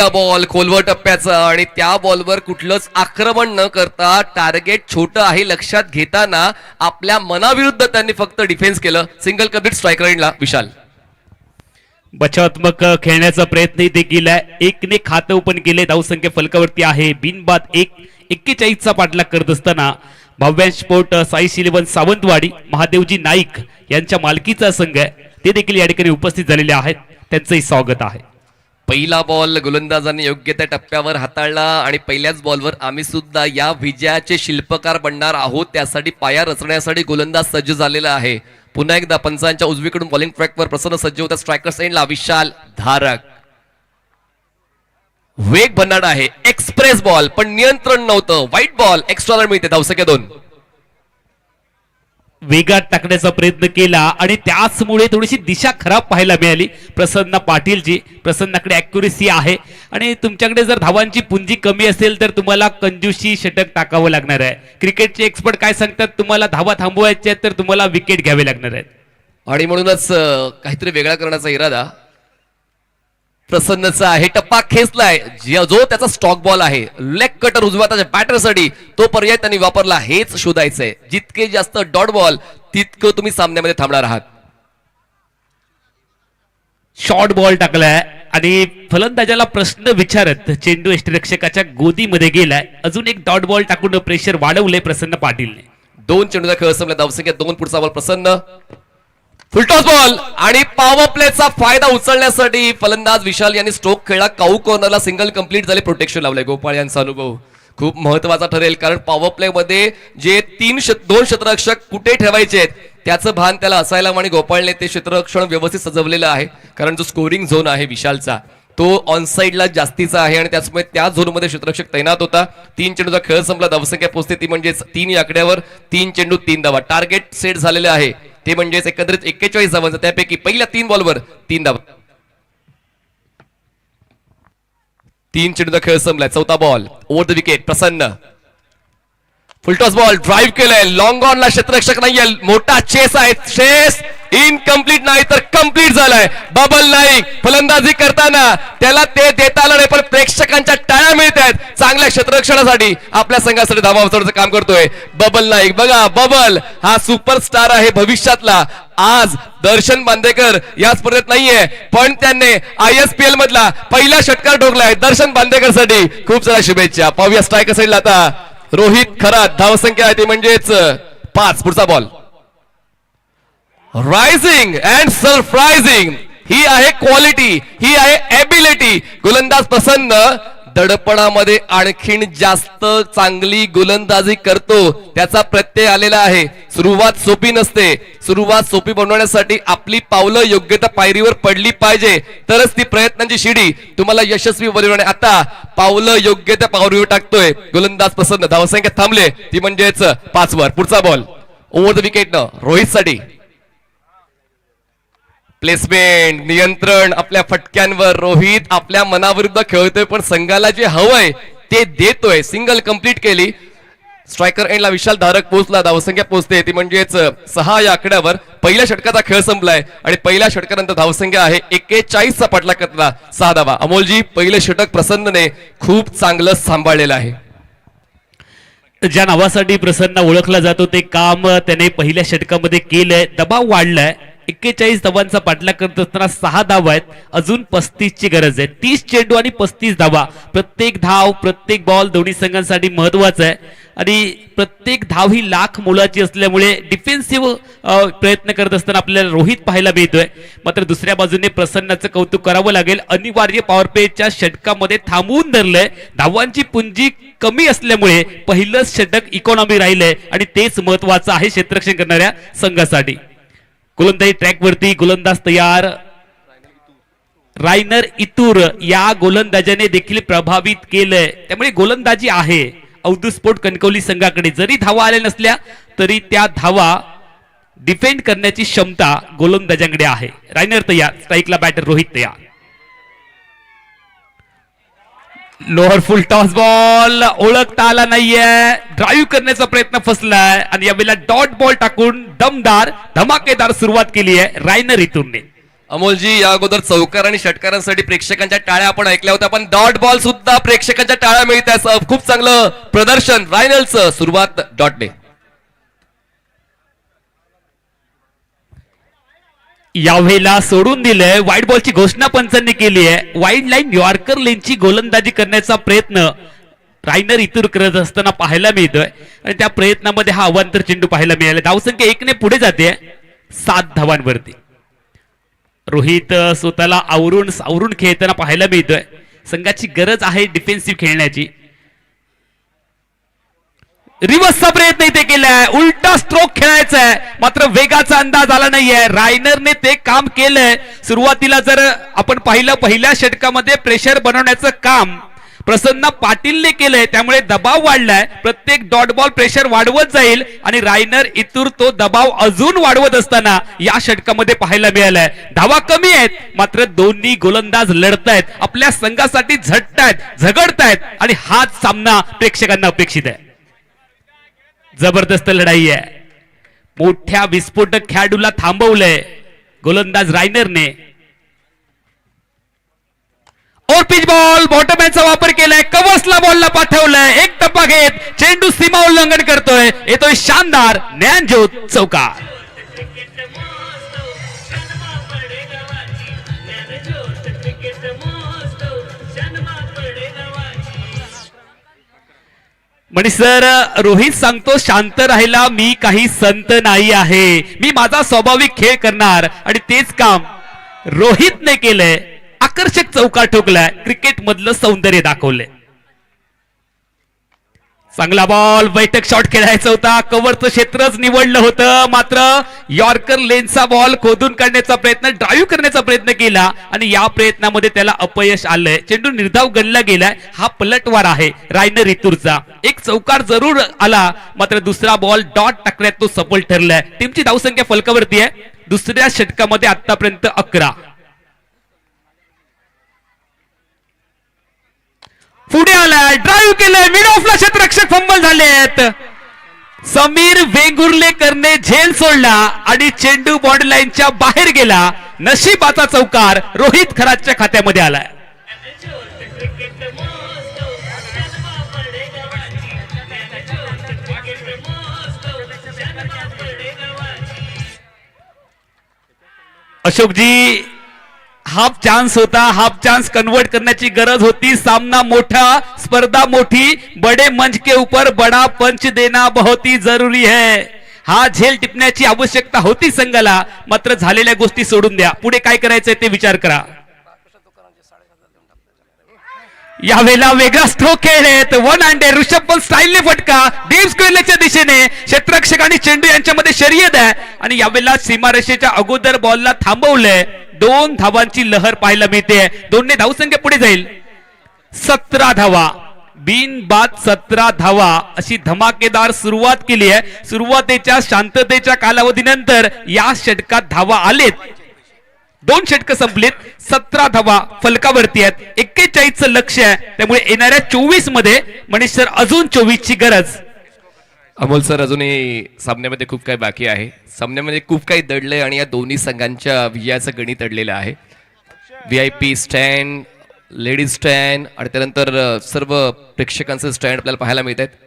Speaker 5: बॉल खोलवर टप्प्याचा आणि त्या बॉलवर कुठलंच आक्रमण न करता टार्गेट छोटं आहे लक्षात घेताना आपल्या मनाविरुद्ध त्यांनी फक्त डिफेन्स केलं. सिंगल कम्प्लीट स्ट्रायकर एंडला विशाल.
Speaker 2: बचावात्मक खेळण्याचा प्रयत्न इथे केलाय. एकने खातं ओपन केले, धावसंख्या फलकावरती आहे. बिनबाद 41चा पाठलाग करत असताना भव्यांश स्पोर्ट साई इलेव्हन सावंतवाडी महादेवजी नाईक यांच्या मालकीचा संघ आहे, ते देखील या ठिकाणी उपस्थित झालेले आहेत. त्यांचंही स्वागत आहे.
Speaker 5: पहिला बॉल गोलंदाजांनी योग्य त्या टप्प्यावर हाताळला आणि पहिल्याच बॉलवर आम्ही सुद्धा या विजयाचे शिल्पकार बनणार आहोत. त्यासाठी पाया रचण्यासाठी गोलंदाज सज्ज झालेला आहे. पुन्हा एकदा पंचांच्या उजवीकडून बॉलिंग ट्रॅकवर प्रसन्न सज्ज होता. स्ट्रायकर्स एंडला विशाल धारक. वेग भन्नाट आहे, एक्सप्रेस बॉल, पण नियंत्रण नव्हतं. व्हाईट बॉल, एक्स्ट्रा रन मिळते, धावसंख्या 2.
Speaker 2: वेगात टाकण्याचा प्रयत्न केला आणि त्याचमुळे थोडीशी दिशा खराब पाहायला मिळाली प्रसन्न पाटीलजी. प्रसन्नाकडे ॲक्युरेसी आहे आणि तुमच्याकडे जर धावांची पुंजी कमी असेल तर तुम्हाला कंजूशी षटक टाकावं लागणार आहे. क्रिकेटचे एक्सपर्ट काय सांगतात, तुम्हाला धावा थांबवायच्या आहेत तर तुम्हाला विकेट घ्यावे लागणार आहेत.
Speaker 5: आणि म्हणूनच काहीतरी वेगळा करण्याचा इरादा प्रसन्नचा आहे. टप्पा खेचलाय, जो त्याचा स्टॉक बॉल आहे, लेग कटर उजवा त्याच्या बॅटरसाठी, तो पर्याय त्यांनी वापरला. हेच शोधायचंय, जितके जास्त डॉट बॉल तितकं तुम्ही सामन्यामध्ये थांबणार आहात.
Speaker 2: शॉर्ट बॉल टाकलाय आणि फलंदाजाला प्रश्न विचारत चेंडू यष्टिरक्षकाच्या गोदीमध्ये गेलाय. अजून एक डॉट बॉल टाकून प्रेशर वाढवले प्रसन्न पाटीलने.
Speaker 5: 2 चेंडूचा खेळ संपला, धावसंख्या 2. पुढचा बॉल प्रसन्न, फुलटॉस बॉल आणि पॉवर प्लेचा फायदा उचलण्यासाठी फलंदाज विशाल यांनी स्ट्रोक खेळला. काऊ कॉर्नरला सिंगल कंप्लीट झाले, प्रोटेक्शन लावलंय. गोपाळ यांचा अनुभव खूप महत्वाचा ठरेल, कारण पॉवर प्ले मध्ये जे 2 क्षेत्ररक्षक कुठे ठेवायचे आहेत त्याचं भान त्याला असायला आणि गोपाळने ते क्षेत्ररक्षण व्यवस्थित सजवलेलं आहे. कारण जो स्कोरिंग झोन आहे विशालचा तो ऑन साइडला जास्तीचा आहे आणि त्याचमुळे त्या झोनमध्ये क्षेत्ररक्षक तैनात होता. 3 चेंडूचा खेळ संपला, धावसंख्या पोहोचते ती म्हणजेच 3 या आकड्यावर. 3 चेंडू 3 धावा. टार्गेट सेट झालेले आहे ते म्हणजेच एकंदरीत 41 धावांचं, त्यापैकी पहिल्या 3 बॉलवर 3 धावा. 3 चेंडूचा खेळ संपलाय. 4था ball over the wicket Prasanna. Full toss ball drive केलाय, लॉंग ऑनला क्षेत्ररक्षक नाहीये, मोठा चेस आहे. चेस इनकम्प्लीट नाही तर कम्प्लीट झालाय. बबल नाईक फलंदाजी करताना त्याला ते देता आलं नाही, पण प्रेक्षकांच्या टाळ्या मिळत आहेत. चांगल्या क्षेत्ररक्षणासाठी आपल्या संघासाठी धावा उचलण्याचं काम करतोय बबल नाईक. बघा, बबल हा सुपरस्टार आहे भविष्यातला. आज दर्शन बांदेकर या स्पर्धेत नाहीये, पण त्यांनी ISPL मधला पहिला षटकार ठोकलाय. दर्शन बांदेकर साठी खूप साऱ्या शुभेच्छा. पाहूया स्ट्रायकर साईडला आता रोहित खरात. धावसंख्या आहे ती म्हणजेच 5. पुढचा बॉल रायझिंग अँड सरप्राइझिंग. ही आहे क्वालिटी, ही आहे एबिलिटी. गोलंदाज प्रसन्न दडपणामध्ये आणखीन जास्त चांगली गोलंदाजी करतो, त्याचा प्रत्यय आलेला आहे. सुरुवात सोपी नसते, सुरुवात सोपी बनवण्यासाठी आपली पावलं योग्य त्या पायरीवर पडली पाहिजे, तरच ती प्रयत्नांची शिडी तुम्हाला यशस्वी बनवणे. आता पावलं योग्य त्या पायरीवर टाकतोय गोलंदाज प्रसन्न. धावसंख्या थांबले ती म्हणजेच 5 वर. पुढचा बॉल ओव्हर द विकेट न रोहित साठी. प्लेसमेंट, नियंत्रण आपल्या फटक्यांवर. रोहित आपल्या मनाविरुद्ध खेळतोय, पण संघाला जे हवंय ते देतोय. सिंगल कंप्लीट केली. स्ट्रायकर एंडला विशाल धारक पोहोचला, धावसंख्या पोहोचते ती म्हणजेच 6 या आकड्यावर पहिल्या षटकाचा खेळ संपलाय आणि पहिल्या षटकानंतर धावसंख्या आहे 41चा पाठलाग करताना 6 धावा. अमोलजी पहिले षटक प्रसन्नने खूप चांगलं सांभाळलेलं आहे.
Speaker 2: ज्या नावासाठी प्रसन्न ओळखला जातो ते काम त्याने पहिल्या षटकामध्ये केलंय. दबाव वाढलाय, 41 धावांचा पाठलाग करत असताना 6 धावा आहेत, अजून 35 ची गरज आहे. 30 चेंडू आणि 35 धावा, प्रत्येक धाव प्रत्येक बॉल दोन्ही संघांसाठी महत्वाचा आहे आणि प्रत्येक धाव ही लाख मोलाची असल्यामुळे डिफेन्सिव्ह प्रयत्न करत असताना आपल्याला रोहित पाहायला मिळतोय. मात्र दुसऱ्या बाजूने प्रसन्नाचं कौतुक करावं लागेल, अनिवार्य पॉवर प्लेच्या षटकामध्ये थांबवून धरलंय. धावांची पुंजी कमी असल्यामुळे पहिलं षटक इकॉनॉमी राहिलंय आणि तेच महत्वाचं आहे क्षेत्ररक्षण करणाऱ्या संघासाठी. गोलंदाजी ट्रॅक वरती गोलंदाज तयार. रायनर इतूर या गोलंदाजाने देखील प्रभावित केलंय, त्यामुळे गोलंदाजी आहे अवधूत स्पोर्ट कणकवली संघाकडे. जरी धावा आल्या नसल्या तरी त्या धावा डिफेंड करण्याची क्षमता गोलंदाजांकडे आहे. रायनर तयार, स्ट्राईकला बॅटर रोहित तयार. लोअर फुल टॉस बॉल ओळखता आला नाहीये, ड्राईव्ह करण्याचा प्रयत्न फसलाय आणि यावेळेला डॉट बॉल टाकून दमदार धमाकेदार सुरुवात केली आहे रायनर इतूरने.
Speaker 5: अमोलजी या अगोदर चौकार आणि षटकारांसाठी प्रेक्षकांच्या टाळ्या आपण ऐकल्या होत्या, पण डॉट बॉल सुद्धा प्रेक्षकांच्या टाळ्या मिळतात. खूप चांगलं प्रदर्शन रायनलचं. सुरुवात डॉटने.
Speaker 2: यावेळेला सोडून दिलंय, वाईट बॉलची घोषणा पंचांनी केली आहे. वाईड लाईन यॉर्कर लेनची गोलंदाजी करण्याचा प्रयत्न रायनर इतूर करत असताना पाहायला मिळतोय आणि त्या प्रयत्नामध्ये हा अवांतर चेंडू पाहायला मिळाला. धावसंख्या 1 ने पुढे जाते 7 धावांवरती. रोहित स्वतःला आवरून खेळताना पाहायला मिळतोय. संघाची गरज आहे डिफेन्सिव्ह खेळण्याची. रिव्हर्सचा प्रयत्न इथे केलाय, उलटा स्ट्रोक खेळायचा आहे, मात्र वेगाचा अंदाज आला नाहीये. रायनरने ते काम केलंय. सुरुवातीला जर आपण पाहिलं पहिल्या षटकामध्ये प्रेशर बनवण्याचं काम प्रसन्न पाटीलने केलंय, त्यामुळे दबाव वाढलाय. प्रत्येक डॉट बॉल प्रेशर वाढवत जाईल आणि रायनर इतूर तो दबाव अजून वाढवत असताना या षटकामध्ये पाहायला मिळालाय. धावा कमी आहेत, मात्र दोन्ही गोलंदाज लढतायत, आपल्या संघासाठी झटतायत, झगडतायत आणि हाच सामना प्रेक्षकांना अपेक्षित आहे. जबरदस्त लढाई आहे. मोठ्या विस्फोटक खेळाडूला थांबवलंय गोलंदाज रायनरने. और पिच बॉल बॉटमॅनचा वापर केलाय, कवसला बॉलला पाठवलंय, एक टप्पा घेत चेंडू सीमा उल्लंघन करतोय, येतोय शानदार ज्ञानज्योत चौकार. म्हणे सर रोहित सांगतो शांत राहिला, मी काही संत नाही आहे, मी माझा स्वाभाविक खेळ करणार आणि तेच काम रोहितने केलंय. आकर्षक चौकार ठोकलाय, क्रिकेट मधलं सौंदर्य दाखवलंय. चांगला बॉल, बैठक शॉट खेळायचा होता, कव्हरचं क्षेत्रच निवडलं होतं, मात्र यॉर्कर लेनचा बॉल खोदून काढण्याचा प्रयत्न, ड्राईव्ह करण्याचा प्रयत्न केला आणि या प्रयत्नामध्ये त्याला अपयश आलंय. चेंडू निर्धाव गणला गेलाय. हा पलटवार आहे रायनर इतूरचा. एक चौकार जरूर आला, मात्र दुसरा बॉल डॉट टाकण्यात तो सफल ठरलाय. टीमची धावसंख्या फलकावरती आहे. दुसऱ्या षटकामध्ये आतापर्यंत 11. पुढे आलाय, ड्राईव्ह केलंय, मिड ऑफला क्षेत्ररक्षक फंबल झालेत. समीर वेंगुर्लेकरने झेल सोडला आणि चेंडू बॉर्डर लाईनच्या बाहेर गेला. नशिबाचा चौकार रोहित खरातच्या खात्यामध्ये आलाय. अशोकजी, हाफ चान्स होता, हाफ चान्स कन्वर्ट करण्याची गरज होती. सामना मोठा, स्पर्धा मोठी, बडे मंच के ऊपर बडा पंच देना बहुत ही जरूरी है. हा झेल टिपण्याची आवश्यकता होती संघाला, मात्र झालेल्या गोष्टी सोडून द्या, पुढे काय करायचंय ते विचार करा. यावेळेला वेगळा स्ट्रोक खेळलेत, वन हँडेड ऋषभ पंत स्टाईलने फटका डीप स्क्वेअरच्या दिशेने. क्षेत्ररक्षक आणि चेंडू यांच्यामध्ये शर्यत आहे आणि यावेळेला सीमारेषेच्या अगोदर बॉलला थांबवलंय. 2 धावांची लहर पाहायला मिळते. दोन्ही धावसंख्या पुढे जाईल. 17 धावा, बिनबाद 17 धावा अशी धमाकेदार सुरुवात केली आहे. सुरुवातीच्या शांततेच्या कालावधीनंतर या षटकात धावा आलेत. 2 षटकं संपलीत, 17 धावा फलकावरती आहेत. 41चं लक्ष आहे, त्यामुळे येणाऱ्या 24 मध्ये मनीष सर अजून 24 ची गरज.
Speaker 5: अमोल सर, अजूनही सामन्यामध्ये खूप काही बाकी आहे. सामन्यामध्ये खूप काही दडलंय आणि या दोन्ही संघांच्या विजयाचं गणित दडलेलं आहे. VIP स्टँड, लेडीज स्टँड आणि त्यानंतर सर्व प्रेक्षकांचे स्टँड आपल्याला पाहायला मिळत आहेत.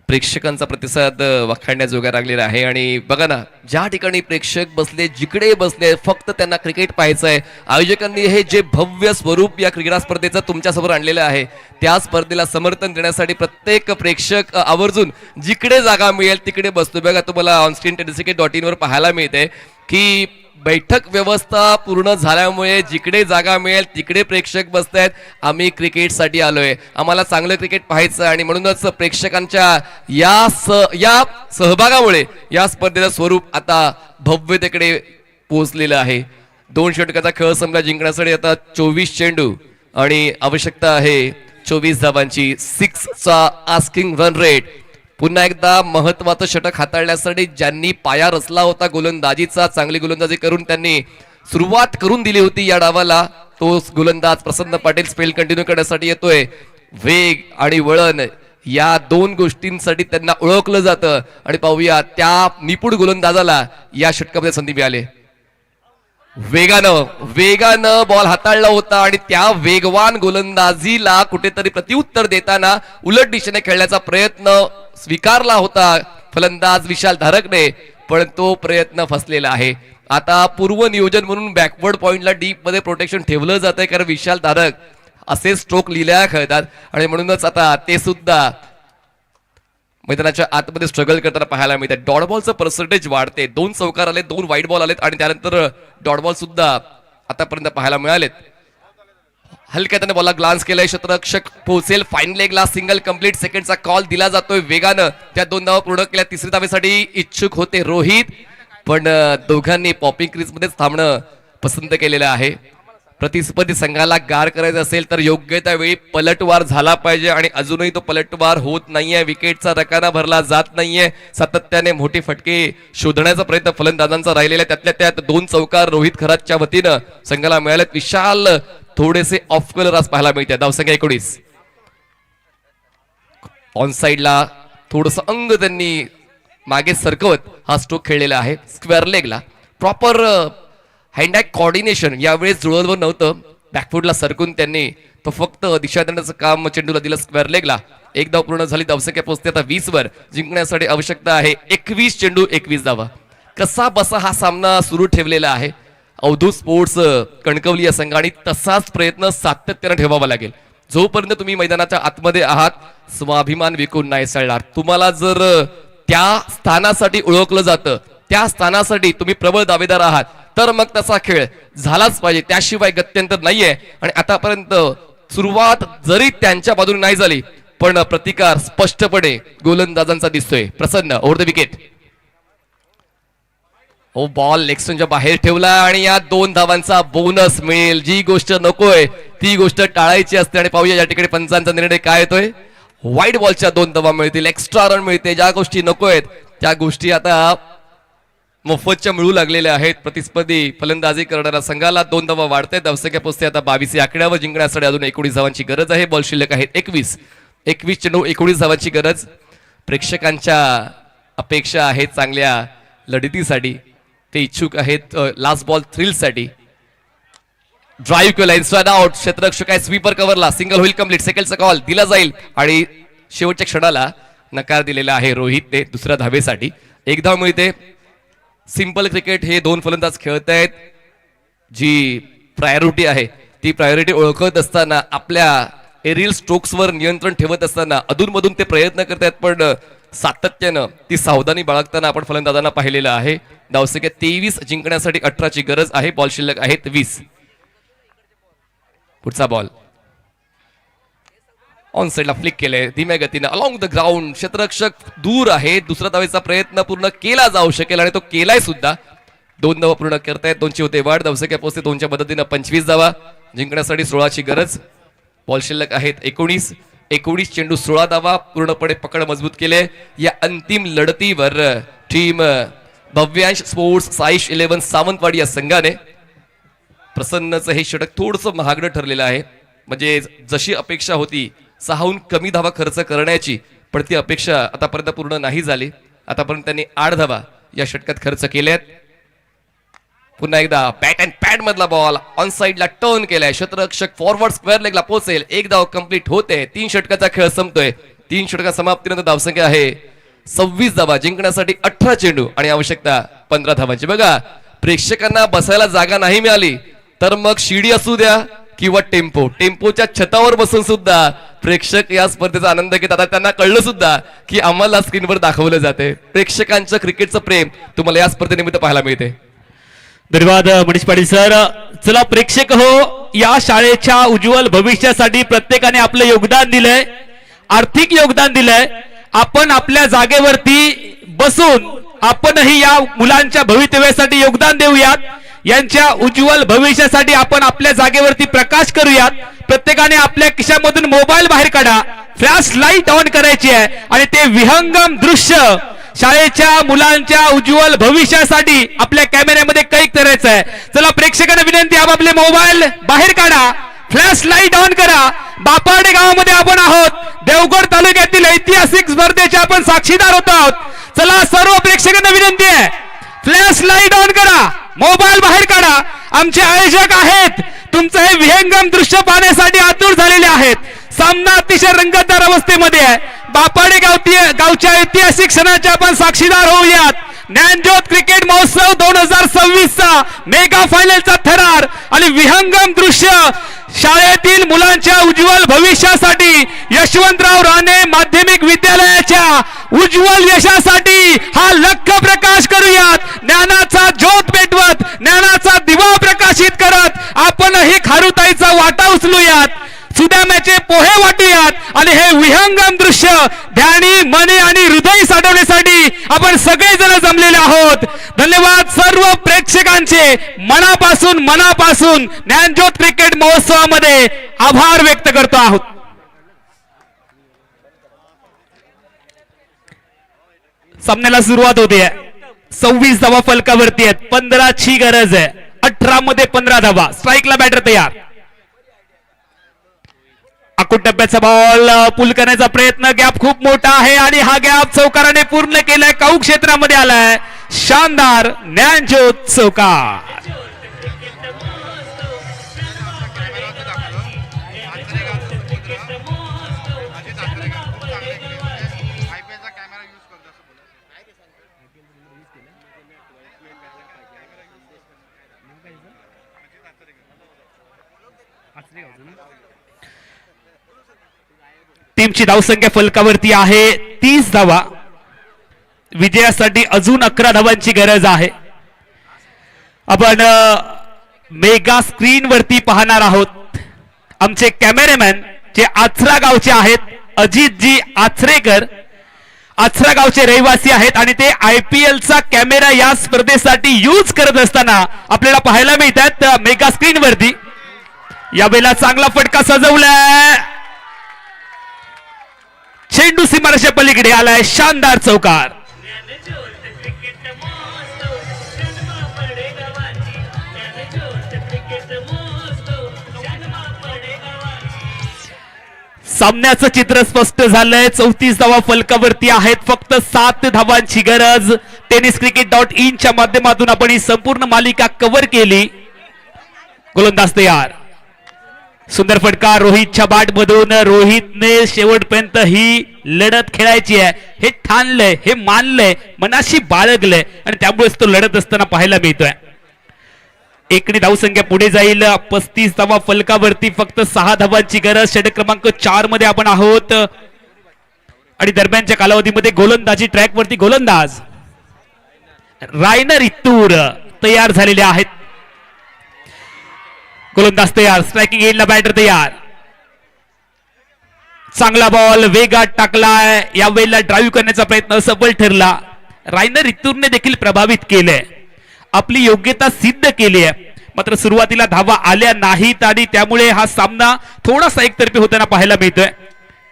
Speaker 5: प्रेक्षकांचा प्रतिसाद वाखाणण्याजोगा लागलेला आहे. आणि बघा ना, ज्या ठिकाणी प्रेक्षक बसले, जिकडे बसले, फक्त त्यांना क्रिकेट पाहायचं आहे. आयोजकांनी हे जे भव्य स्वरूप या क्रीडा स्पर्धेचं तुमच्यासमोर आणलेलं आहे, त्या स्पर्धेला समर्थन देण्यासाठी प्रत्येक प्रेक्षक आवर्जून जिकडे जागा मिळेल तिकडे बसतो. बघा, तुम्हाला ऑनस्क्रीन tenniscricket.in वर पाहायला मिळते की बैठक व्यवस्था पूर्ण झाल्यामुळे जिकडे जागा मिळेल तिकडे प्रेक्षक बसतायत. आम्ही क्रिकेटसाठी आलोय, आम्हाला चांगलं क्रिकेट पाहायचं आणि म्हणूनच प्रेक्षकांच्या या सहभागामुळे या स्पर्धेचं स्वरूप आता भव्यतेकडे पोहोचलेलं आहे. 2 षटकाचा खेळ संपला. जिंकण्यासाठी आता 24 चेंडू आणि आवश्यकता आहे 24 धावांची. 6चा आस्किंग रन रेट. पुन्हा एकदा महत्वाचं षटक हाताळण्यासाठी ज्यांनी पाया रचला होता गोलंदाजीचा, चांगली गोलंदाजी करून त्यांनी सुरुवात करून दिली होती या डावाला, तो गोलंदाज प्रसन्न पाटील स्पेल कंटिन्यू करण्यासाठी येतोय. वेग आणि वळण या 2 गोष्टींसाठी त्यांना ओळखलं जातं. आणि पाहूया त्या निपुण गोलंदाजाला या षटकामध्ये संधी मिळाली. वेगानं बॉल हाताळला होता आणि त्या वेगवान गोलंदाजीला कुठेतरी प्रत्युत्तर देताना उलट दिशेने खेळण्याचा प्रयत्न स्वीकारला होता फलंदाज विशाल धारकने, पण तो प्रयत्न फसलेला आहे. आता पूर्व नियोजन म्हणून बॅकवर्ड पॉइंटला डीप मध्ये प्रोटेक्शन ठेवलं जातंय, कारण विशाल धारक असे स्ट्रोक लिहिल्या खेळतात आणि म्हणूनच आता ते सुद्धा मैदानाच्या आतमध्ये स्ट्रगल करताना पाहायला मिळतात. डॉट बॉलचं पर्सेंटेज वाढते. 2 चौकार आले, 2 वाईट बॉल आलेत आणि त्यानंतर डॉट बॉल सुद्धा आतापर्यंत पाहायला मिळालेत. हलक्या त्याने बॉलला ग्लान्स केलंय. क्षेत्ररक्षक पोहोचेल फाईन लेगला. Single complete. सेकंडचा कॉल दिला जातोय. वेगानं त्या 2 धावा पूर्ण केल्या. 3री धावेसाठी इच्छुक होते रोहित, पण दोघांनी पॉपिंग क्रीज मध्येच थांबणं पसंत केलेलं आहे. प्रतिस्पर्धी संघाला गार करायचं असेल तर योग्य त्या वेळी पलटवार झाला पाहिजे आणि अजूनही तो पलटवार होत नाहीये. विकेटचा रकाना भरला जात नाहीये. सातत्याने मोठे फटके शोधण्याचा प्रयत्न फलंदाजांचा राहिलेला आहे. त्यातल्या त्यात 2 चौकार रोहित खरातच्या वतीनं संघाला मिळालेत. विशाल थोडेसे ऑफ कलर आज पाहायला मिळते. धावसंख्या 19. ऑन साइडला थोडस अंग त्यांनी मागे सरकवत हा स्ट्रोक खेळलेला आहे. स्क्वेअर लेगला प्रॉपर हँड ॲक कॉर्डिनेशन यावेळेस जुळवलं नव्हतं. बॅकफुटला सरकून त्यांनी तो फक्त दिशा देण्याचं काम चेंडूला दिलं स्क्वेअर लेगला. 1 धाव पूर्ण झाली. धावसंख्या पोहोचते आता 20 वर. जिंकण्यासाठी आवश्यकता आहे 21 चेंडू 21 धावा. कसा बसा हा सामना सुरू ठेवलेला आहे अवधूत स्पोर्ट्स कणकवली या संघाने. तसाच प्रयत्न सातत्याने ठेवावा लागेल. जोपर्यंत तुम्ही मैदानाच्या आतमध्ये आहात स्वाभिमान विकून नाही चालणार. तुम्हाला जर त्या स्थानासाठी ओळखलं जातं, त्या स्थानासाठी तुम्ही प्रबळ दावेदार आहात, तर मग तसा खेळ झालाच पाहिजे. त्याशिवाय गत्यंतर नाहीये. आणि आतापर्यंत सुरुवात जरी त्यांच्या बाजूने नाही झाली, पण प्रतिकार स्पष्टपणे गोलंदाजांचा दिसतोय. Prasanna over the wicket. ओ बॉल लेगस्टनच्या बाहेर ठेवला आणि या 2 धावांचा बोनस मिळेल. जी गोष्ट नकोय ती गोष्ट टाळायची असते. आणि पाहूया या ठिकाणी पंचांचा निर्णय काय येतोय. व्हाईट बॉलच्या 2 धावा मिळतील. एक्स्ट्रा रन मिळते. ज्या गोष्टी नकोयत त्या गोष्टी आता मोफतच्या मिळू लागलेल्या आहेत. प्रतिस्पर्धी फलंदाजी करणाऱ्या संघाला 2 धावा वाढतायत. धावसंख्या पोहोचते आता 22 या आकड्यावर. जिंकण्यासाठी अजून 19 धावांची गरज आहे. बॉल शिल्लक आहेत 21 चेंडू 19 धावांची गरज. प्रेक्षकांच्या अपेक्षा आहेत चांगल्या लढतीसाठी. ते इच्छुक आहेत लास्ट बॉल थ्रिलसाठी. ड्राईव्ह केला इन्स्टाड आउट. क्षेत्ररक्षक आहे स्वीपर कव्हरला. सिंगल होईल कंप्लीट. सेकंडचा कॉल दिला जाईल आणि शेवटच्या क्षणाला नकार दिलेला आहे रोहितने दुसऱ्या धावेसाठी. 1 धाव मिळते. सिंपल क्रिकेट हे 2 फलंदाज खेळत आहेत. जी प्रायोरिटी आहे ती प्रायोरिटी ओळखत असताना, आपल्या एरियल स्ट्रोक्सवर नियंत्रण ठेवत असताना अधूनमधून ते प्रयत्न करतात, पण सातत्यानं ती सावधानी बाळगताना आपण फलंदाजांना पाहिलेलं आहे. धावसंख्या 23. जिंकण्यासाठी 18ची गरज आहे. बॉल शिल्लक आहेत 20. पुढचा बॉल ऑन साइडला फ्लिक केलंय धीम्या गतीनं अलॉंग द ग्राउंड. क्षेत्ररक्षक दूर आहे. दुसरा धावेचा प्रयत्न पूर्ण केला जाऊ शकेल आणि तो केलाय सुद्धा. 2 धावा पूर्ण करतायत. 2ची होते वाढ. धावसंख्या पोहोचते 2च्या मदतीनं 25 धावा. जिंकण्यासाठी 16ची गरज. बॉल शिल्लक आहेत 19 चेंडू 16 धावा. पूर्णपणे पकड मजबूत केले. या अंतिम लढतीवर टीम भव्यांश स्पोर्ट्स साईश 11 सावंतवाडी या संघाने. प्रसन्नचं हे षटक थोडंसं महागडं ठरलेलं आहे. म्हणजे जशी अपेक्षा होती 6हून कमी धावा खर्च करण्याची, पण ती अपेक्षा आतापर्यंत पूर्ण नाही झाली. आतापर्यंत त्यांनी 8 धावा या षटकात खर्च केल्यात. पुन्हा एकदा पॅट अँड पॅड मधला बॉल ऑन साइडला टर्न केलाय. क्षेत्ररक्षक फॉरवर्ड स्क्वेअर लेगला पोहोचेल. 1 धाव कंप्लीट होते. 3 षटकाचा खेळ संपतोय. 3 षटका समाप्तीनंतर धावसंख्या आहे 26 धावा. जिंकण्यासाठी 18 चेंडू आणि आवश्यकता 15 धावांची. बघा, प्रेक्षकांना बसायला जागा नाही मिळाली तर मग शिडी असू द्या किंवा टेम्पोच्या छतावर बसून सुद्धा प्रेक्षक या स्पर्धेचा आनंद घेतात. त्यांना कळलं सुद्धा की आम्हाला स्क्रीनवर दाखवलं जाते. प्रेक्षकांचं क्रिकेटचं प्रेम तुम्हाला या स्पर्धेनिमित्त पाहायला मिळते.
Speaker 2: धन्यवाद मनीष पाटील सर. चला प्रेक्षक हो, या शाळेच्या उज्ज्वल भविष्यासाठी प्रत्येकाने आपलं योगदान दिलंय, आर्थिक योगदान दिलंय. आपण आपल्या जागेवरती बसून आपणही या मुलांच्या भवितव्यासाठी योगदान देऊयात. यांच्या उज्ज्वल भविष्यासाठी आपण आपल्या जागेवरती प्रकाश करूयात. प्रत्येकाने आपल्या खिशामधून मोबाईल बाहेर काढा, फ्लॅश लाईट ऑन करायची आहे आणि ते विहंगम दृश्य शाळेच्या मुलांच्या उज्ज्वल भविष्यासाठी आपल्या कॅमेऱ्यामध्ये कैद करायचं आहे. चला प्रेक्षकांना विनंती, आपापले मोबाईल बाहेर काढा, फ्लॅश लाईट ऑन करा. बापाडे गावामध्ये आपण आहोत. देवगड तालुक्यातील ऐतिहासिक स्पर्धेचे आपण साक्षीदार होत आहोत. चला सर्व प्रेक्षकांना विनंती आहे, फ्लॅश लाईट ऑन करा, मोबाईल बाहेर काढा. आमचे आयोजक आहेत तुमचं हे विहंगम दृश्य पाहण्यासाठी आतुर झालेले आहेत. सामना अतिशय रंगतदार अवस्थेमध्ये आहे. बापाडे गावच्या ऐतिहासिक क्षणाचे आपण साक्षीदार होऊयात. ज्ञानज्योत क्रिकेट महोत्सव 2026 चा मेगा फायनलचा थरार आणि विहंगम दृश्य शाळेतील मुलांच्या उज्ज्वल भविष्यासाठी, यशवंतराव राणे माध्यमिक विद्यालयाच्या उज्ज्वल यशासाठी हा लख प्रकाश करूयात. ज्ञानाचा ज्योत पेटवत, ज्ञानाचा दिवा प्रकाशित करत आपणही खारुताईचा वाटा उचलूयात, सुदाम्याचे पोहे वाटूयात आणि हे विहंगम दृश्य ध्यानी, मनी आणि हृदय साठवण्यासाठी आपण सगळेजण जमलेले आहोत. धन्यवाद सर्व प्रेक्षकांचे मनापासून ज्ञानज्योत क्रिकेट महोत्सवामध्ये आभार व्यक्त करतो आहोत. सामन्याला सुरुवात होते. 26 धावा फलकावरती आहेत. 15 ची गरज आहे. 18 मध्ये 15 धावा. स्ट्राईकला बॅटर तयार. आकुट टप्प्याचा बॉल पुल करण्याचा प्रयत्न. गॅप खूप मोठा आहे आणि हा गॅप चौकाराने पूर्ण केलाय. काऊ क्षेत्रामध्ये आलाय. शानदार ज्ञानज्योत चौकार. टीमची धावसंख्या फलकावरती आहे 30 धावा. विजयासाठी अजून 11 धावांची गरज आहे. आपण मेगा स्क्रीन वरती पाहणार आहोत. आमचे कॅमेरामॅन जे आचरा गावचे आहेत, अजितजी आचरेकर, आचरा गावचे रहिवासी आहेत आणि ते IPL चा कॅमेरा या स्पर्धेसाठी यूज करत असताना आपल्याला पाहायला मिळतात मेगा स्क्रीन वरती. यावेळेला चांगला फटका सजवलाय. चेंडू सीमारेषे पलीकडे आलाय. शानदार चौकार. सामन्याचं चित्र स्पष्ट झालंय. 34 धावा फलकावरती आहेत. फक्त 7 धावांची गरज. tenniscricket.in च्या माध्यमातून आपण ही संपूर्ण मालिका कव्हर केली. गोलंदाज तयार. सुंदर फटका रोहितच्या बॅट मधून. रोहितने शेवटपर्यंत ही लढत खेळायची आहे हे ठाणलंय, हे मानलंय, मनाशी बाळगलंय आणि त्यामुळेच तो लढत असताना पाहायला मिळतोय. एकने धावसंख्या पुढे जाईल. 35 धावा फलकावरती. फक्त 6 धावांची गरज. षटक क्रमांक 4 मध्ये आपण आहोत आणि दरम्यानच्या कालावधीमध्ये गोलंदाजी ट्रॅक वरती गोलंदाज रायनर इत्तूर तयार झालेले आहेत. गोलंदाज तयार. स्ट्रायकिंग एंडला बॅटर तयार. चांगला बॉल वेगात टाकलाय. यावेळेला ड्राईव्ह करण्याचा प्रयत्न सफल ठरला. रायनर इत्तूरने देखील प्रभावित केलंय, आपली योग्यता सिद्ध केली आहे. मात्र सुरुवातीला धावा आल्या नाहीत आणि त्यामुळे हा सामना थोडासा एकतर्फी होताना पाहायला मिळतोय.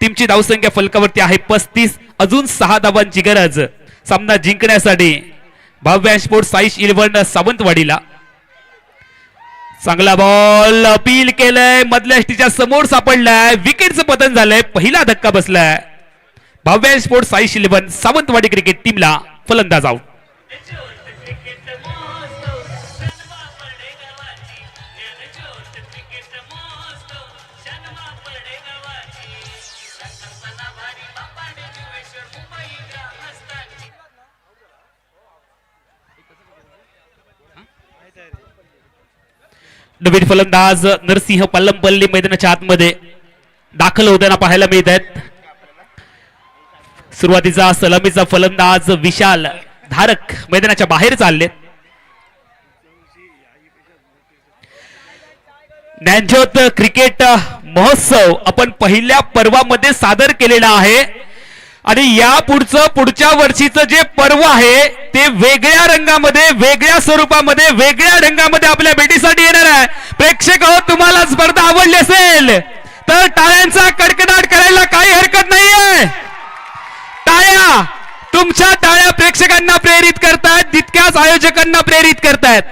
Speaker 2: टीमची धावसंख्या फलकावरती आहे 35. अजून 6 धावांची गरज सामना जिंकण्यासाठी. भव्य स्पोर्ट्स साईश 11 सावंतवाडीला. चांगला बॉल अपील केलंय, मधल्या स्टीच्या समोर सापडलाय, विकेटचं पतन झालंय, पहिला धक्का बसलाय. भव्य स्पोर्ट्स साई शिलेवन सावंतवाडी क्रिकेट टीमला फलंदाज आउट. नवीन फलंदाज नरसिंह पल्लमपल्ली मैदानाच्या आतमध्ये दाखल होताना पाहायला मिळत आहेत. सुरुवातीचा सलामीचा फलंदाज विशाल धारक मैदानाच्या बाहेर चालले. ज्ञानज्योत क्रिकेट महोत्सव आपण पहिल्या पर्वामध्ये सादर केलेला आहे आणि या पुढच्या वर्षीचं जे पर्व आहे ते वेगळ्या रंगामध्ये, वेगळ्या स्वरूपामध्ये, वेगळ्या ढंगामध्ये आपल्या भेटीसाठी येणार आहे. प्रेक्षक हो, तुम्हाला स्पर्धा आवडली असेल तर टाळ्यांचा कडकडाट करायला काही हरकत नाहीये. टाळ्या, तुमच्या टाळ्या प्रेक्षकांना प्रेरित करतायत, तितक्याच आयोजकांना प्रेरित करतायत.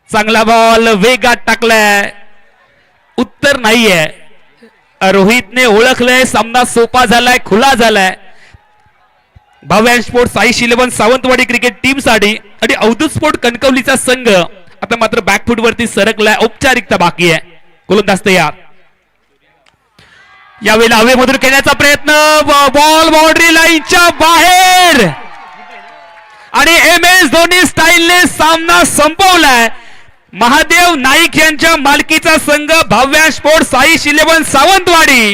Speaker 2: चांगला बॉल वेगात टाकलाय, उत्तर नाहीये. रोहितने ओळखलंय, सामना सोपा झालाय, खुला झालाय. भव्य स्पोर्ट्स साई शिलेवन सावंतवाडी क्रिकेट टीम साठी आणि अवधूत स्पोर्ट कणकवलीचा संघ आता मात्र बॅकफूट वरती सरकलाय. औपचारिकता बाकी आहे. गोलंदाज तयार. यावेळेला हवेमधून खेळण्याचा प्रयत्न, बॉल बाउंड्री लाईनच्या बाहेर आणि एम एस धोनी स्टाईलने सामना संपवलाय. महादेव नाईक यांच्या मालकीचा संघ भव्य स्पोर्ट्स साई शिलेवन सावंतवाडी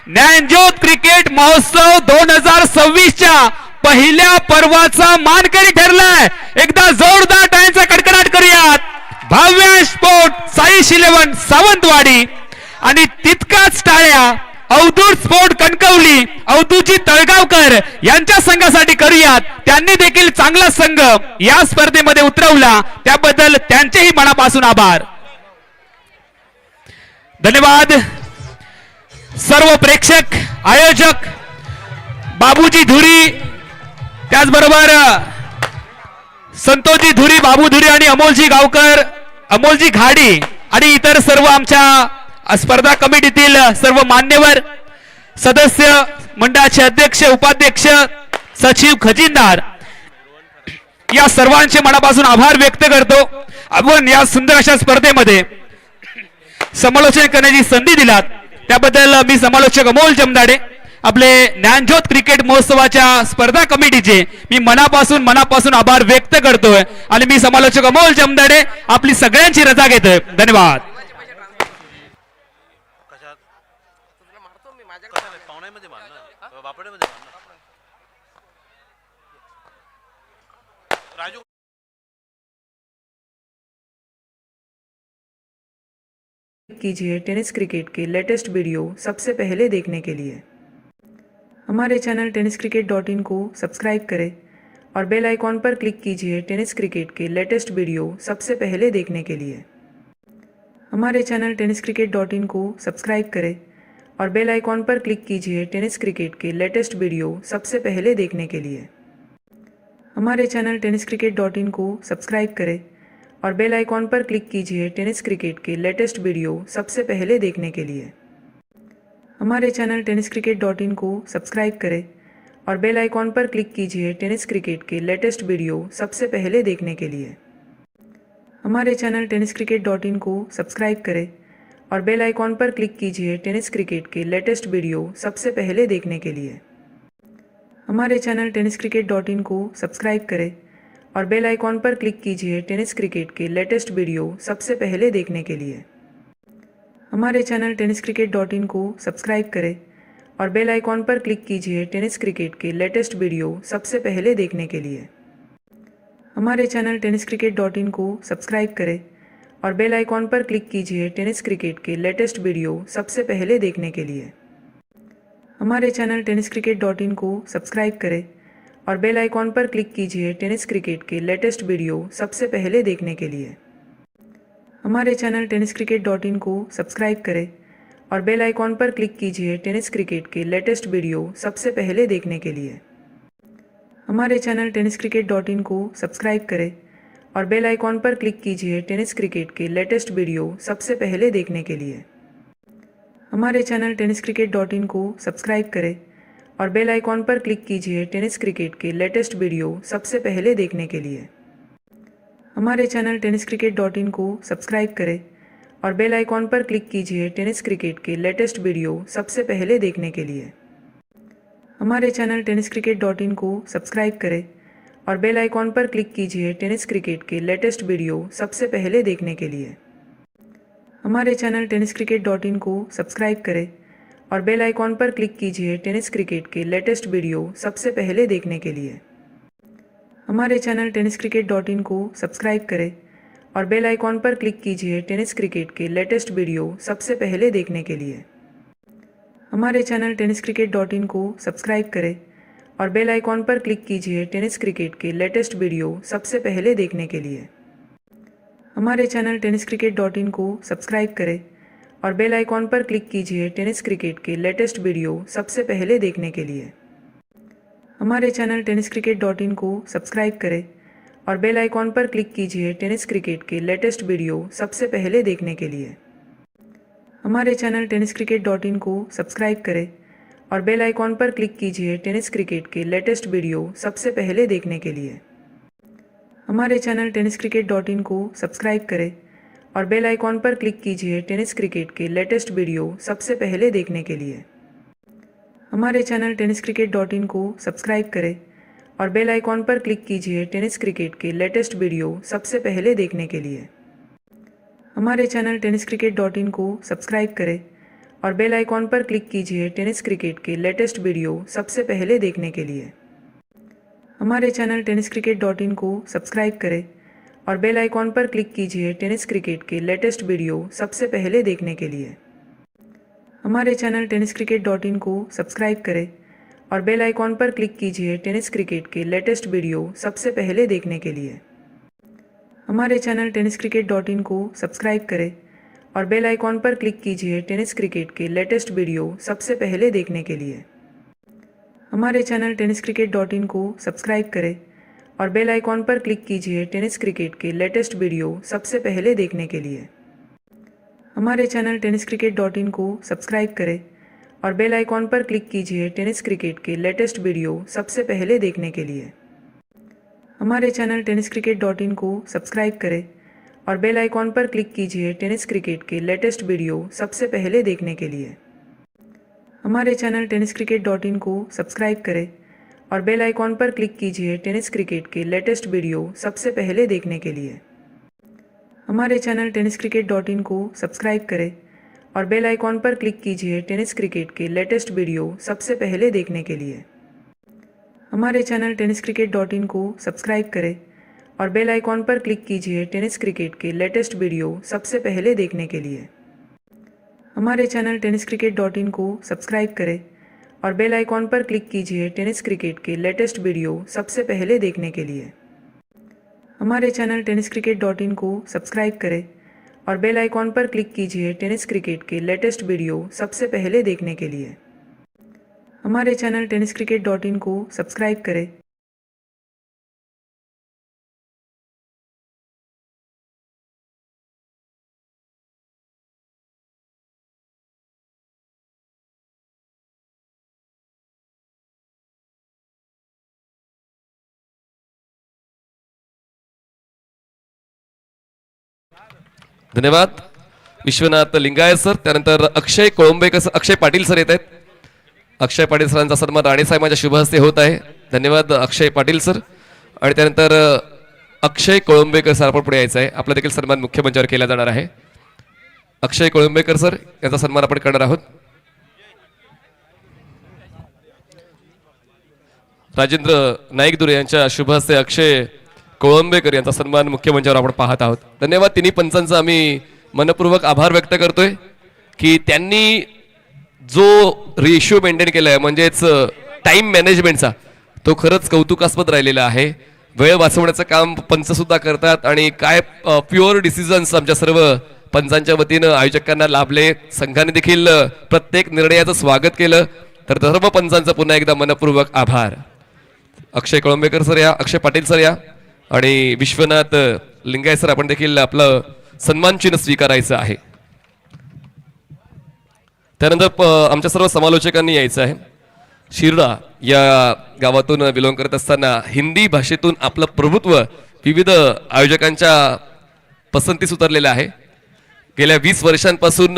Speaker 2: ज्ञानज्योत क्रिकेट महोत्सव 2026च्या पहिल्या पर्वाचा मानकरी ठरलाय. एकदा जोरदार टाळ्यांचा कडकडाट करूयात. भव्य स्पोर्ट साई शिलेवन सावंतवाडी आणि तितकाच टाळ्या अवधूत स्पोर्ट कणकवली, अवधूतजी तळगावकर यांच्या संघासाठी करूयात. त्यांनी देखील चांगला संघ या स्पर्धेमध्ये उतरवला, त्याबद्दल त्यांचेही मनापासून आभार. धन्यवाद. सर्व प्रेक्षक, आयोजक बाबूजी धुरी, त्याचबरोबर संतोषजी धुरी, बाबू धुरी आणि अमोलजी गावकर, अमोलजी घाडी आणि इतर सर्व आमच्या स्पर्धा कमिटीतील सर्व मान्यवर सदस्य, मंडळाचे अध्यक्ष, उपाध्यक्ष, सचिव, खजिनदार या सर्वांचे मनापासून आभार व्यक्त करतो. आपण या सुंदर अशा स्पर्धेमध्ये समालोचन करण्याची संधी दिलात त्याबद्दल मी समालोचक अमोल जमदाडे, आपले ज्ञानज्योत क्रिकेट महोत्सवाच्या स्पर्धा कमिटीचे मी मनापासून आभार व्यक्त करतोय आणि मी समालोचक अमोल जमदाडे आपली सगळ्यांची रजा घेतोय. धन्यवाद.
Speaker 6: कीजिए टेनिस क्रिकेट के लेटेस्ट वीडियो सबसे पहले देखने के लिए हमारे चैनल tenniscricket.in को सब्सक्राइब करें और बेल आइकॉन पर क्लिक कीजिए टेनिस क्रिकेट के लेटेस्ट वीडियो सबसे पहले देखने के लिए हमारे चैनल tenniscricket.in को सब्सक्राइब करें और बेल आइकॉन पर क्लिक कीजिए टेनिस क्रिकेट के लेटेस्ट वीडियो सबसे पहले देखने के लिए हमारे चैनल tenniscricket.in को सब्सक्राइब करें और बेल आइकॉन पर क्लिक कीजिए टेनिस क्रिकेट के लेटेस्ट वीडियो सबसे पहले देखने के लिए हमारे चैनल tenniscricket.in को सब्सक्राइब करें और बेल आइकॉन पर क्लिक कीजिए टेनिस क्रिकेट के लेटेस्ट वीडियो सबसे पहले देखने के लिए हमारे चैनल tenniscricket.in को सब्सक्राइब करें और बेल आइकॉन पर क्लिक कीजिए टेनिस क्रिकेट के लेटेस्ट वीडियो सबसे पहले देखने के लिए हमारे चैनल tenniscricket.in को सब्सक्राइब करें और बेल आइकॉन पर क्लिक कीजिए टेनिस क्रिकेट के लेटेस्ट वीडियो सबसे पहले देखने के लिए हमारे चैनल tenniscricket.in को सब्सक्राइब करें और बेल आइकॉन पर क्लिक कीजिए टेनिस क्रिकेट के लेटेस्ट वीडियो सबसे पहले देखने के लिए हमारे चैनल tenniscricket.in को सब्सक्राइब करें और बेल आइकॉन पर क्लिक कीजिए टेनिस क्रिकेट के लेटेस्ट वीडियो सबसे पहले देखने के लिए हमारे चैनल tenniscricket.in को सब्सक्राइब करें और बेल आइकॉन पर क्लिक कीजिए टेनिस क्रिकेट के लेटेस्ट वीडियो सबसे पहले देखने के लिए हमारे चैनल tenniscricket.in को सब्सक्राइब करें और बेल आइकॉन पर क्लिक कीजिए टेनिस क्रिकेट के लेटेस्ट वीडियो सबसे पहले देखने के लिए हमारे चैनल tenniscricket.in को सब्सक्राइब करें और बेल आइकॉन पर क्लिक कीजिए टेनिस क्रिकेट के लेटेस्ट वीडियो सबसे पहले देखने के लिए। हमारे चैनल tenniscricket.in को सब्सक्राइब करें और बेल आइकॉन पर क्लिक कीजिए टेनिस क्रिकेट के लेटेस्ट वीडियो सबसे पहले देखने के लिए। हमारे चैनल tenniscricket.in को सब्सक्राइब करें और बेल आइकॉन पर क्लिक कीजिए टेनिस क्रिकेट के लेटेस्ट वीडियो सबसे पहले देखने के लिए। हमारे चैनल tenniscricket.in को सब्सक्राइब करें और बेल आइकॉन पर क्लिक कीजिए टेनिस क्रिकेट के लेटेस्ट वीडियो सबसे पहले देखने के लिए। हमारे चैनल tenniscricket.in को सब्सक्राइब करें और बेल आइकॉन पर क्लिक कीजिए टेनिस क्रिकेट के लेटेस्ट वीडियो सबसे पहले देखने के लिए। हमारे चैनल tenniscricket.in को सब्सक्राइब करें और बेल आइकॉन पर क्लिक कीजिए टेनिस क्रिकेट के लेटेस्ट वीडियो सबसे पहले देखने के लिए। हमारे चैनल tenniscricket.in को सब्सक्राइब करें और बेल आइकॉन पर क्लिक कीजिए टेनिस क्रिकेट के लेटेस्ट वीडियो सबसे पहले देखने के लिए। हमारे चैनल tenniscricket.in को सब्सक्राइब करें और बेल आइकॉन पर क्लिक कीजिए टेनिस क्रिकेट के लेटेस्ट वीडियो सबसे पहले देखने के लिए। हमारे चैनल tenniscricket.in को सब्सक्राइब करें और बेल आइकॉन पर क्लिक कीजिए टेनिस क्रिकेट के लेटेस्ट वीडियो सबसे पहले देखने के लिए। हमारे चैनल tenniscricket.in को सब्सक्राइब करें और बेल आइकॉन पर क्लिक कीजिए टेनिस क्रिकेट के लेटेस्ट वीडियो सबसे पहले देखने के लिए। हमारे चैनल tenniscricket.in को सब्सक्राइब करें और बेल आइकॉन पर क्लिक कीजिए टेनिस क्रिकेट के लेटेस्ट वीडियो सबसे पहले देखने के लिए। हमारे चैनल tenniscricket.in को सब्सक्राइब करें और बेल आइकॉन पर क्लिक कीजिए टेनिस क्रिकेट के लेटेस्ट वीडियो सबसे पहले देखने के लिए। हमारे चैनल tenniscricket.in को सब्सक्राइब करें और बेल आइकॉन पर क्लिक कीजिए टेनिस क्रिकेट के लेटेस्ट वीडियो सबसे पहले देखने के लिए। हमारे चैनल tenniscricket.in को सब्सक्राइब करें और बेल आइकॉन पर क्लिक कीजिए टेनिस क्रिकेट के लेटेस्ट वीडियो सबसे पहले देखने के लिए। हमारे चैनल tenniscricket.in को सब्सक्राइब करें और बेल आइकॉन पर क्लिक कीजिए टेनिस क्रिकेट के लेटेस्ट वीडियो सबसे पहले देखने के लिए। हमारे चैनल tenniscricket.in को सब्सक्राइब करें और बेल आइकॉन पर क्लिक कीजिए टेनिस क्रिकेट के लेटेस्ट वीडियो सबसे पहले देखने के लिए। हमारे चैनल tenniscricket.in को सब्सक्राइब करें और बेल आइकॉन पर क्लिक कीजिए टेनिस क्रिकेट के लेटेस्ट वीडियो सबसे पहले देखने के लिए। हमारे चैनल tenniscricket.in को सब्सक्राइब करें और बेल आइकॉन पर क्लिक कीजिए टेनिस क्रिकेट के लेटेस्ट वीडियो सबसे पहले देखने के लिए। हमारे चैनल tenniscricket.in को सब्सक्राइब करें और बेल आइकॉन पर क्लिक कीजिए टेनिस क्रिकेट के लेटेस्ट वीडियो सबसे पहले देखने के लिए। हमारे चैनल tenniscricket.in को सब्सक्राइब करें और बेल आइकॉन पर क्लिक कीजिए टेनिस क्रिकेट के लेटेस्ट वीडियो सबसे पहले देखने के लिए। हमारे चैनल tenniscricket.in को सब्सक्राइब करें और बेल आइकॉन पर क्लिक कीजिए टेनिस क्रिकेट के लेटेस्ट वीडियो सबसे पहले देखने के लिए। हमारे चैनल tenniscricket.in को सब्सक्राइब करें और बेल आइकॉन पर क्लिक कीजिए टेनिस क्रिकेट के लेटेस्ट वीडियो सबसे पहले देखने के लिए। हमारे चैनल tenniscricket.in को सब्सक्राइब करें और बेल आइकॉन पर क्लिक कीजिए टेनिस क्रिकेट के लेटेस्ट वीडियो सबसे पहले देखने के लिए। हमारे चैनल tenniscricket.in को सब्सक्राइब करें और बेल आइकॉन पर क्लिक कीजिए टेनिस क्रिकेट के लेटेस्ट वीडियो सबसे पहले देखने के लिए। हमारे चैनल tenniscricket.in को सब्सक्राइब करें।
Speaker 5: धन्यवाद विश्वनाथ लिंगायत सर. त्यानंतर अक्षय कोळंबेकर सर, अक्षय पाटील सर येत आहेत. अक्षय पाटील सरांचा सन्मान राणे साहेबांच्या शुभ हस्ते होत आहे. धन्यवाद अक्षय पाटील सर. आणि त्यानंतर अक्षय कोळंबेकर सर आपण पुढे यायचं आहे. आपला देखील सन्मान मुख्य मंचावर केला जाणार आहे. अक्षय कोळंबेकर सर यांचा सन्मान आपण करणार आहोत. राजेंद्र नाईक यांच्या शुभ हस्ते अक्षय कोळंबेकर यांचा सन्मान मुख्य मंचावर आपण पाहत आहोत. धन्यवाद. तिन्ही पंचांचा आम्ही मनपूर्वक आभार व्यक्त करतोय की त्यांनी जो रेशिओ मेंटेन केलाय म्हणजेच टाइम मॅनेजमेंटचा तो खरंच कौतुकास्पद राहिलेला आहे. वेळ वाचवण्याचं काम पंच सुद्धा करतात आणि काय प्युअर डिसिजन्स आमच्या सर्व पंचांच्या वतीनं आयोजकांना लाभले. संघाने देखील प्रत्येक निर्णयाचं स्वागत केलं. तर सर्व पंचांचं पुन्हा एकदा मनपूर्वक आभार. अक्षय कोळंबेकर सर या, अक्षय पाटील सर या. आणि विश्वनाथ लिंगाय सर आपण देखील आपलं सन्मान चिन्ह स्वीकारायचं आहे. त्यानंतर आमच्या सर्व समालोचकांनी यायचं आहे. शिरडा या गावातून बिलॉंग करत असताना हिंदी भाषेतून आपलं प्रभुत्व विविध आयोजकांच्या पसंतीस उतरलेलं आहे. गेल्या 20 वर्षांपासून